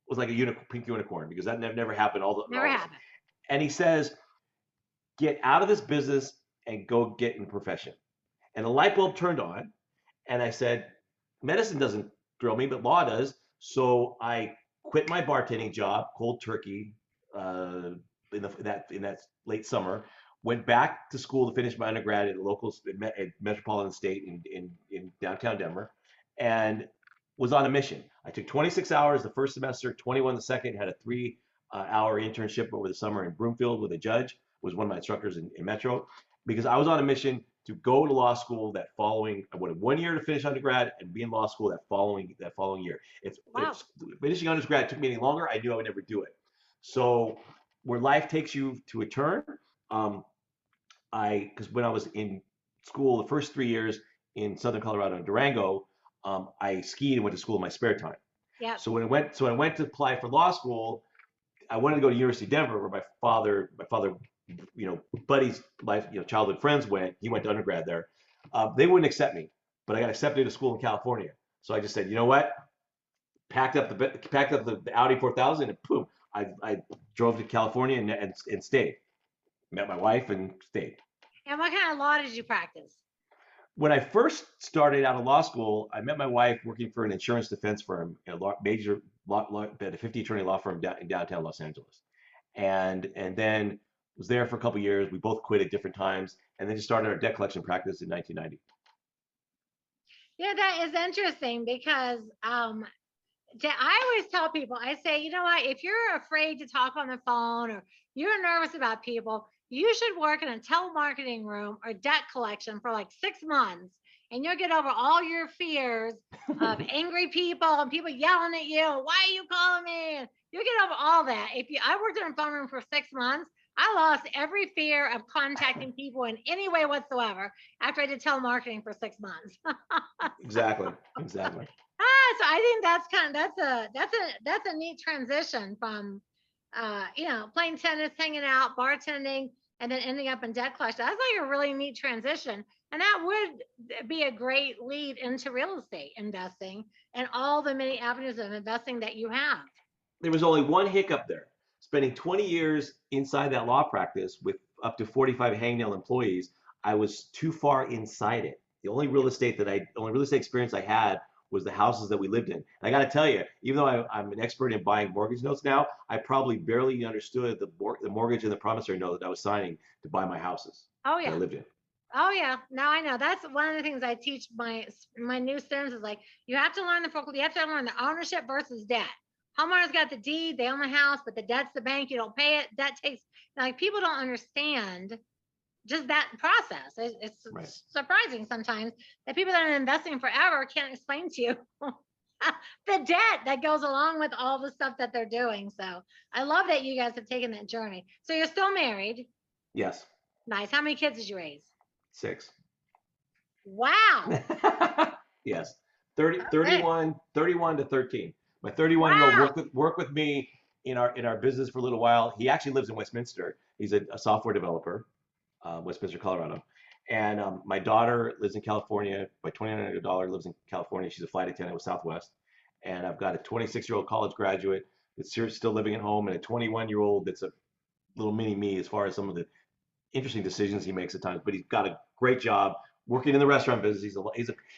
was like a pink unicorn, because that never happened. Never happened. And he says, get out of this business and go get in the profession. And the light bulb turned on, and I said, medicine doesn't thrill me, but law does. So I quit my bartending job, cold turkey, in that late summer. Went back to school to finish my undergrad at a local at Metropolitan State in downtown Denver, and was on a mission. I took 26 hours the first semester, 21 the second. Had a 3-hour internship over the summer in Broomfield with a judge. Was one of my instructors in Metro, because I was on a mission to go to law school that following. I wanted 1 year to finish undergrad and be in law school that following year. If finishing undergrad took me any longer, I knew I would never do it. So where life takes you to a turn, because when I was in school the first 3 years in Southern Colorado and Durango, I skied and went to school in my spare time. Yeah. So when I went to apply for law school, I wanted to go to University of Denver, where my father, buddies, childhood friends went. He went to undergrad there. They wouldn't accept me, but I got accepted to school in California. So I just said, you know what? Packed up the Audi 4000, and boom, I drove to California and stayed. met my wife, and stayed. And what kind of law did you practice? When I first started out of law school, I met my wife working for an insurance defense firm, major a 50 attorney law firm in downtown Los Angeles, and then was there for a couple of years. We both quit at different times, and then just started our debt collection practice in 1990. Yeah, that is interesting because I always tell people, I say, you know what, if you're afraid to talk on the phone or you're nervous about people, you should work in a telemarketing room or debt collection for like 6 months, and you'll get over all your fears of angry people and people yelling at you. Why are you calling me? You'll get over all that. I worked in a phone room for 6 months. I lost every fear of contacting people in any way whatsoever after I did telemarketing for 6 months. Exactly. So I think that's a neat transition from playing tennis, hanging out, bartending, and then ending up in debt collection. That's like a really neat transition. And that would be a great lead into real estate investing and all the many avenues of investing that you have. There was only one hiccup there. Spending 20 years inside that law practice with up to 45 hangnail employees, I was too far inside it. The only real estate experience I had was the houses that we lived in. And I got to tell you, even though I'm an expert in buying mortgage notes now, I probably barely understood the mortgage and the promissory note that I was signing to buy my houses Oh yeah. that I lived in. Oh yeah. Now I know. That's one of the things I teach my new students is like, you have to learn you have to learn the ownership versus debt. Homeowner's got the deed, they own the house, but the debt's the bank, you don't pay it. That takes, like, people don't understand just that process. It's Right. surprising sometimes that people that are investing forever can't explain to you the debt that goes along with all the stuff that they're doing. So I love that you guys have taken that journey. So you're still married. Yes. Nice. How many kids did you raise? 6. Wow. Yes. 31 to 13. My 31-year-old worked with me in our business for a little while. He actually lives in Westminster. He's a software developer, Westminster, Colorado. And my daughter lives in California. My 29-year-old daughter lives in California. She's a flight attendant with Southwest. And I've got a 26-year-old college graduate that's still living at home, and a 21-year-old that's a little mini me as far as some of the interesting decisions he makes at times. But he's got a great job working in the restaurant business.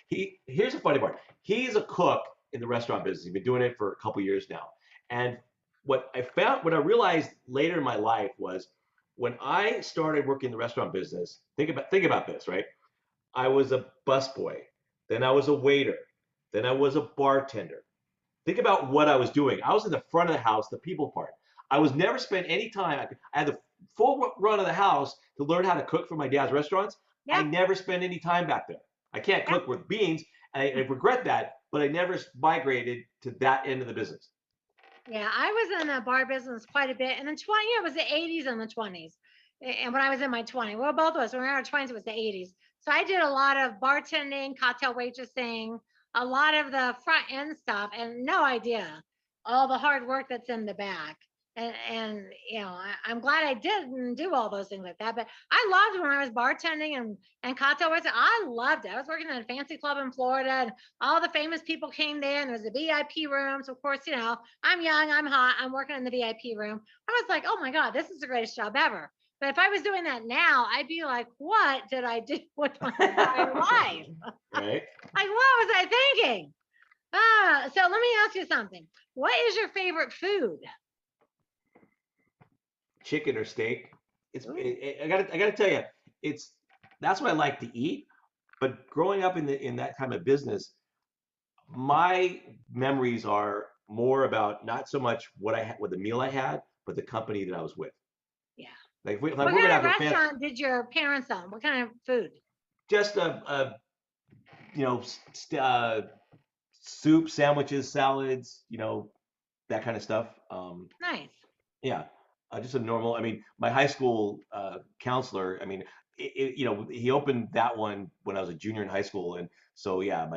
Here's a funny part. He's a cook in the restaurant business. He's been doing it for a couple years now. And what I realized later in my life was when I started working in the restaurant business, think about this, right? I was a busboy, then I was a waiter, then I was a bartender. Think about what I was doing. I was in the front of the house, the people part. I was never spent any time. I had the full run of the house to learn how to cook for my dad's restaurants. Yeah. I never spent any time back there. I can't cook with beans, and I regret that, but I never migrated to that end of the business. Yeah, I was in the bar business quite a bit. And then it was the 80s and the 20s. And when I was in my 20s, well, both of us, when we were in our 20s, it was the 80s. So I did a lot of bartending, cocktail waitressing, a lot of the front end stuff, and no idea all the hard work that's in the back. And I'm glad I didn't do all those things like that. But I loved when I was bartending and cocktail waitressing. I loved it. I was working in a fancy club in Florida, and all the famous people came there, and there was a VIP room. So of course, I'm young, I'm hot, I'm working in the VIP room. I was like, oh my God, this is the greatest job ever. But if I was doing that now, I'd be like, what did I do with my entire life? Right. Like, what was I thinking? So let me ask you something. What is your favorite food? Chicken or steak. I gotta tell you, that's what I like to eat. But growing up in that kind of business, my memories are more about not so much what the meal I had, but the company that I was with. Yeah. Like what kind of restaurant did your parents own? What kind of food? Just soup, sandwiches, salads, that kind of stuff. Nice. Yeah, just a normal. I mean, my high school counselor. I mean, he opened that one when I was a junior in high school, and so yeah,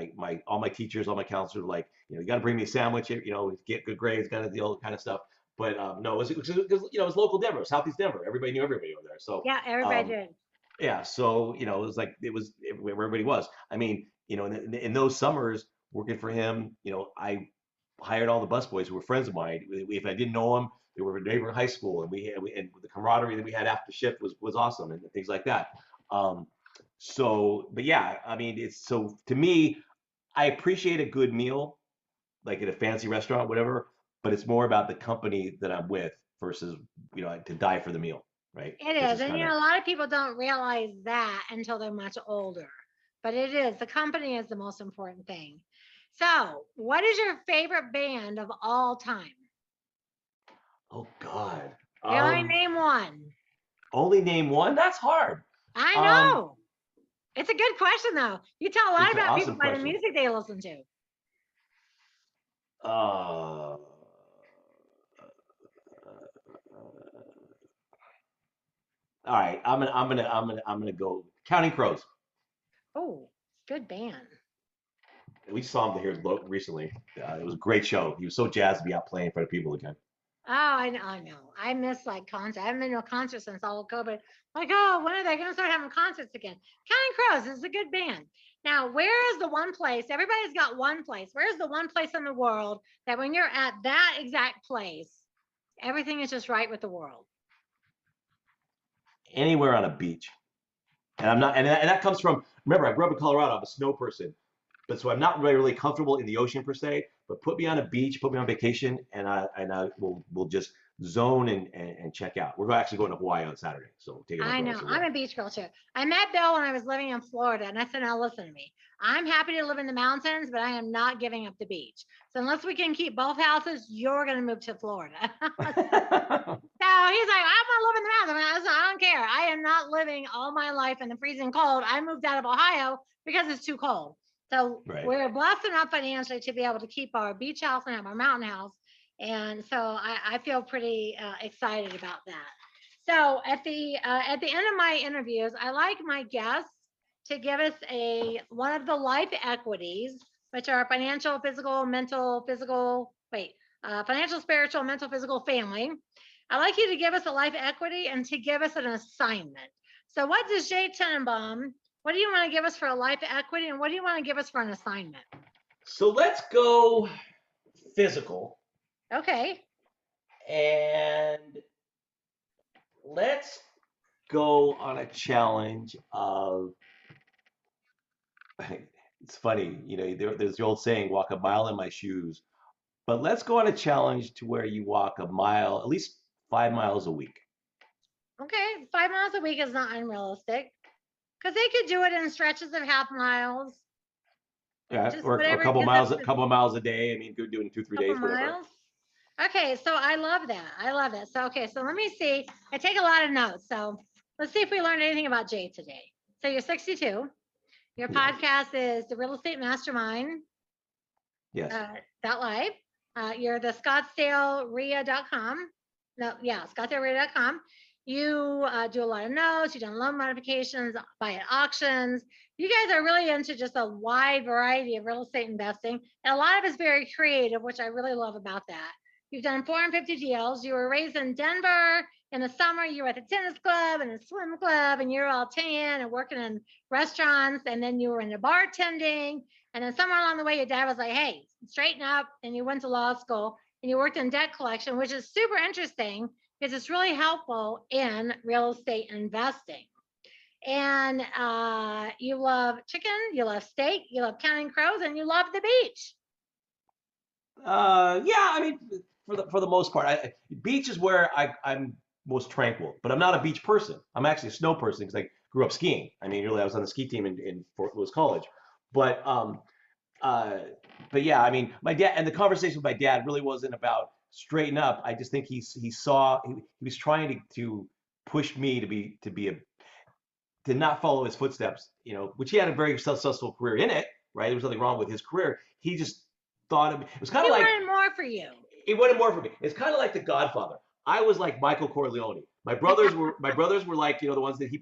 all my teachers, all my counselors were like, you got to bring me a sandwich, get good grades, kind of the old kind of stuff. But no, it was local Denver, it was Southeast Denver. Everybody knew everybody over there. So yeah, everybody did. Yeah, so it was like where everybody was. I mean, in those summers working for him, I hired all the busboys who were friends of mine. If I didn't know them, they were a neighboring high school, and and the camaraderie that we had after shift was awesome, and things like that. But yeah, I mean, it's so to me, I appreciate a good meal, like at a fancy restaurant, whatever. But it's more about the company that I'm with versus, to die for the meal, right? It Which is. is And kind of a lot of people don't realize that until they're much older. But it is. The company is the most important thing. So, what is your favorite band of all time? oh God. You only name one. Only name one? That's hard. I Um, know. It's a good question, though. You tell a lot it's an about people awesome by the question. music they listen to. Uh, all right, I'm gonna go Counting Crows. Oh, good band. We saw him here recently. It was a great show. He was so jazzed to be out playing in front of people again. Oh, I know. I know. I miss like concerts. I haven't been to a concert since all of COVID. Like, oh, when are they going to start having concerts again? Counting Crows is a good band. Now, where is the one place? Everybody's got one place. Where's the one place in the world that when you're at that exact place, everything is just right with the world? Anywhere on a beach, and I'm not, and that comes from. Remember, I grew up in Colorado. I'm a snow person, but so I'm not really comfortable in the ocean per se. But put me on a beach, put me on vacation, and I will just zone and check out. We're actually going to Hawaii on Saturday, so taking my I girls know. as I'm well. a beach girl too. I met Bill when I was living in Florida, and I said, now listen to me. I'm happy to live in the mountains, but I am not giving up the beach. So unless we can keep both houses, you're going to move to Florida. So he's like, I'm gonna live in the mountains. I said, I don't care. I am not living all my life in the freezing cold. I moved out of Ohio because it's too cold. So Right. we're blessed enough financially to be able to keep our beach house and have our mountain house. And so I feel pretty excited about that. So at the end of my interviews, I like my guests to give us one of the life equities, which are financial, physical, mental, financial, spiritual, mental, physical, family. I'd like you to give us a life equity and to give us an assignment. So what does Jay Tenebaum, what do you want to give us for a life equity and what do you want to give us for an assignment? So let's go physical, Okay. and let's go on a challenge of. It's funny, there's the old saying, walk a mile in my shoes. But let's go on a challenge to where you walk a mile, at least 5 miles a week. Okay. 5 miles a week is not unrealistic because they could do it in stretches of half miles. Yeah, Just or a whatever couple gives miles, us a couple of miles a day. I mean, good doing 2-3 couple days, whatever. miles. Okay, so I love that. I love it. So okay, so let me see. I take a lot of notes. So let's see if we learned anything about Jay today. So you're 62. Your Yes. podcast is the Real Estate Mastermind. Yes. .live. You're the Scottsdale REI.com. No, yeah, ScottsdaleREI.com. You do a lot of notes. You've done loan modifications, buy at auctions. You guys are really into just a wide variety of real estate investing. And a lot of it's very creative, which I really love about that. You've done 450 deals. You were raised in Denver. In the summer, you were at the tennis club and a swim club, and you're all tan and working in restaurants. And then you were into bartending. And then somewhere along the way, your dad was like, hey, straighten up. And you went to law school and you worked in debt collection, which is super interesting because it's really helpful in real estate investing. And you love chicken, you love steak, you love counting crows, and you love the beach. Yeah, I mean, for the most part, beach is where I'm most tranquil. But I'm not a beach person. I'm actually a snow person because I grew up skiing. I mean, really, I was on the ski team in Fort Lewis College. But yeah, I mean, my dad and the conversation with my dad really wasn't about straighten up. I just think he was trying to push me to not follow his footsteps, which he had a very successful career in it, right? There was nothing wrong with his career. He just thought it was kind of like. He wanted more for you. He wanted more for me. It's kind of like The Godfather. I was like Michael Corleone. My brothers were like, the ones that he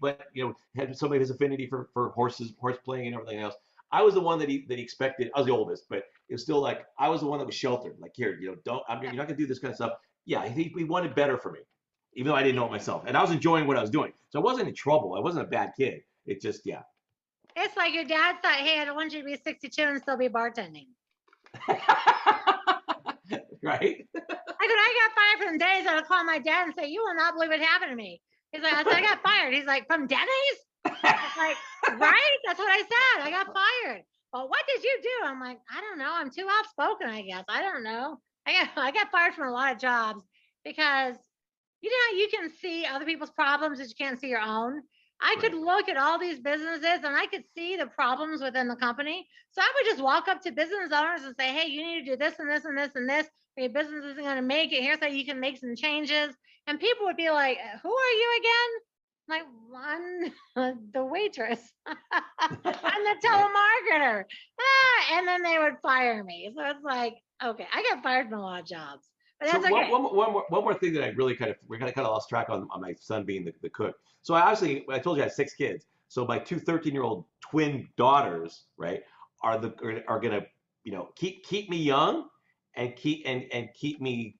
had some of his affinity for horse playing and everything else. I was the one that he expected. I was the oldest, but it was still like I was the one that was sheltered. Like, here, you're not gonna do this kind of stuff. Yeah, he wanted better for me, even though I didn't know it myself, and I was enjoying what I was doing. So I wasn't in trouble. I wasn't a bad kid. It just, yeah. It's like your dad thought, hey, I don't want you to be 62 and still be bartending. Right? Like, when I got fired from Denny's, I would call my dad and say, "You will not believe what happened to me." He's like, "I said I got fired." He's like, "From Denny's?" I was like, "Right? That's what I said. I got fired." Well, what did you do? I'm like, "I don't know. I'm too outspoken, I guess. I don't know. I got fired from a lot of jobs because you can see other people's problems, but you can't see your own. I could look at all these businesses and I could see the problems within the company. So I would just walk up to business owners and say, "Hey, you need to do this and this and this and this. Your business isn't going to make it. Here's how you can make some changes." And people would be like, "Who are you again?" I'm like, "I'm the waitress. I'm the telemarketer." And then they would fire me. So it's like, okay, I got fired from a lot of jobs. But that's So okay. one more thing that I really we're kind of lost track on my son being the cook. So I told you I had 6 kids. So my two 13-year-old twin daughters, right, are going to, keep me young and keep me.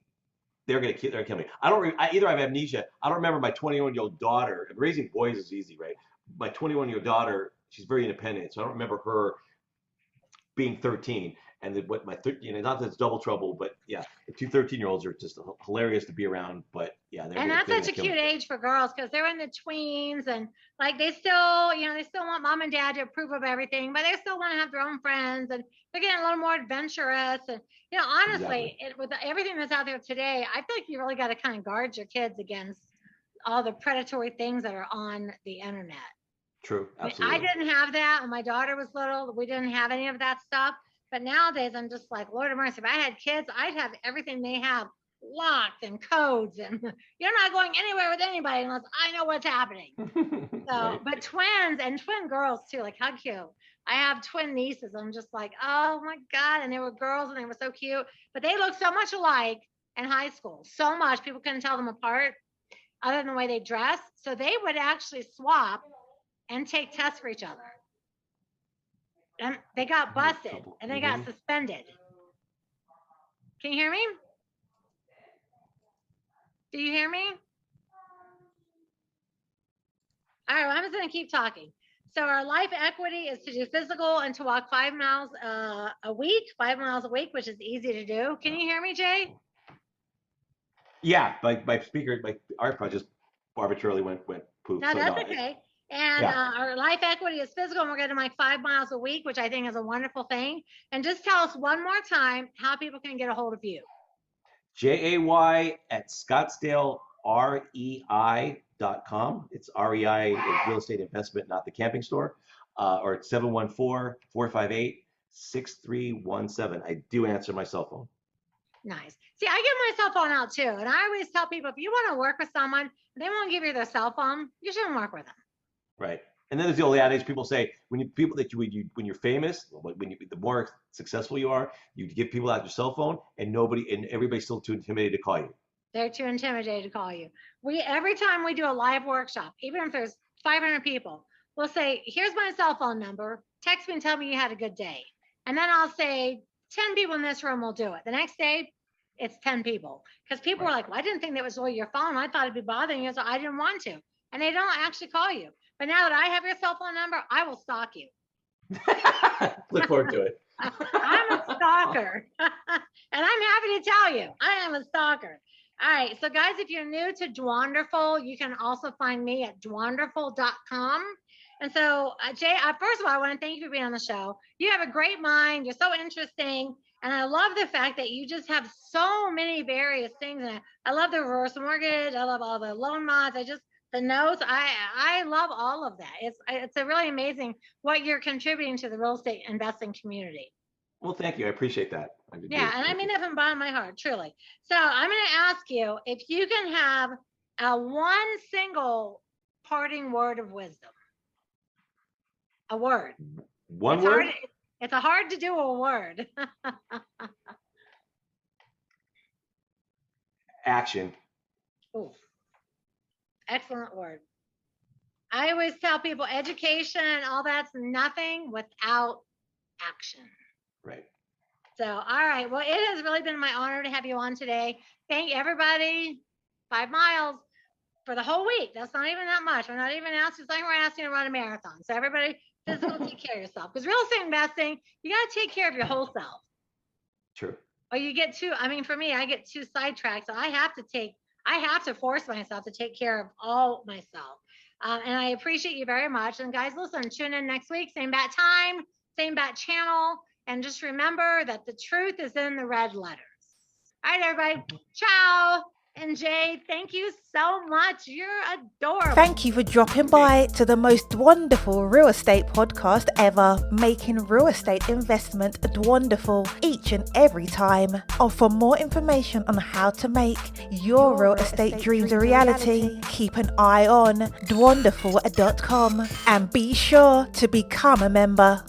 They're going to kill me. Either I have amnesia. I don't remember my 21-year-old daughter. Raising boys is easy, right? My 21-year-old daughter, she's very independent, so I don't remember her being 13. And what not that it's double trouble, but yeah, the two 13-year-olds are just hilarious to be around. But yeah, And that's such a cute age for girls because they're in the tweens and like they still want mom and dad to approve of everything, but they still want to have their own friends and they're getting a little more adventurous. And honestly, with everything that's out there today, I feel like you really got to kind of guard your kids against all the predatory things that are on the internet. True, absolutely. I didn't have that when my daughter was little. We didn't have any of that stuff. But nowadays, I'm just like, Lord of mercy, if I had kids, I'd have everything they have locked and codes. And you're not going anywhere with anybody unless I know what's happening. So, but twins and twin girls too, like how cute. I have twin nieces. I'm just like, oh my God. And they were girls and they were so cute. But they look so much alike in high school. So much. People couldn't tell them apart other than the way they dress. So they would actually swap and take tests for each other. And they got busted and they got suspended. Can you hear me? Do you hear me? All right, well, I'm just going to keep talking. So our life equity is to do physical and to walk 5 miles a week, 5 miles a week, which is easy to do. Can you hear me, Jay? Yeah, my AirPod just arbitrarily went poof. No, that's okay. And our life equity is physical, and we're going to like 5 miles a week, which I think is a wonderful thing. And just tell us one more time how people can get a hold of you. JAY at Scottsdale REI.com. It's REI is real estate investment, not the camping store. Or it's 714-458-6317. I do answer my cell phone. Nice. See, I give my cell phone out too. And I always tell people, if you want to work with someone, they won't give you their cell phone, you shouldn't work with them. Right. And then there's the old adage people say when you're famous, the more successful you are, you give people out your cell phone and everybody's still too intimidated to call you. They're too intimidated to call you. Every time we do a live workshop, even if there's 500 people, we'll say, "Here's my cell phone number. Text me and tell me you had a good day." And then I'll say 10 people in this room will do it. The next day, it's 10 people. Because people were like, "Well, I didn't think that was really your phone. I thought it'd be bothering you, so I didn't want to." And they don't actually call you. But now that I have your cell phone number, I will stalk you. Look forward to it. I'm a stalker. And I'm happy to tell you, I am a stalker. All right. So, guys, if you're new to Dwanderful, you can also find me at dwanderful.com. And so, Jay, first of all, I want to thank you for being on the show. You have a great mind. You're so interesting. And I love the fact that you just have so many various things. And I love the reverse mortgage. I love all the loan mods. The notes, I love all of that. It's a really amazing what you're contributing to the real estate investing community. Well, thank you. I appreciate that. Yeah, and I mean that from the bottom of my heart, truly. So I'm going to ask you if you can have one single parting word of wisdom. A word. One word? It's hard to do a word. Action. Ooh. Excellent word. I always tell people education and all that's nothing without action. Right. So, all right. Well, it has really been my honor to have you on today. Thank everybody. 5 miles for the whole week. That's not even that much. We're not even asking, it's like we're asking to run a marathon. So everybody, physically take care of yourself. Because real estate investing, you got to take care of your whole self. True. or you get too, I mean, for me, I get too sidetracked. So I have to force myself to take care of all myself. And I appreciate you very much. And guys, listen, tune in next week, same bat time, same bat channel. And just remember that the truth is in the red letters. All right, everybody. Ciao. And Jay, thank you so much. You're adorable. Thank you for dropping by to the most wonderful real estate podcast ever, making real estate investment wonderful each and every time. Oh, for more information on how to make your real estate dreams a reality, keep an eye on Dwanderful.com and be sure to become a member.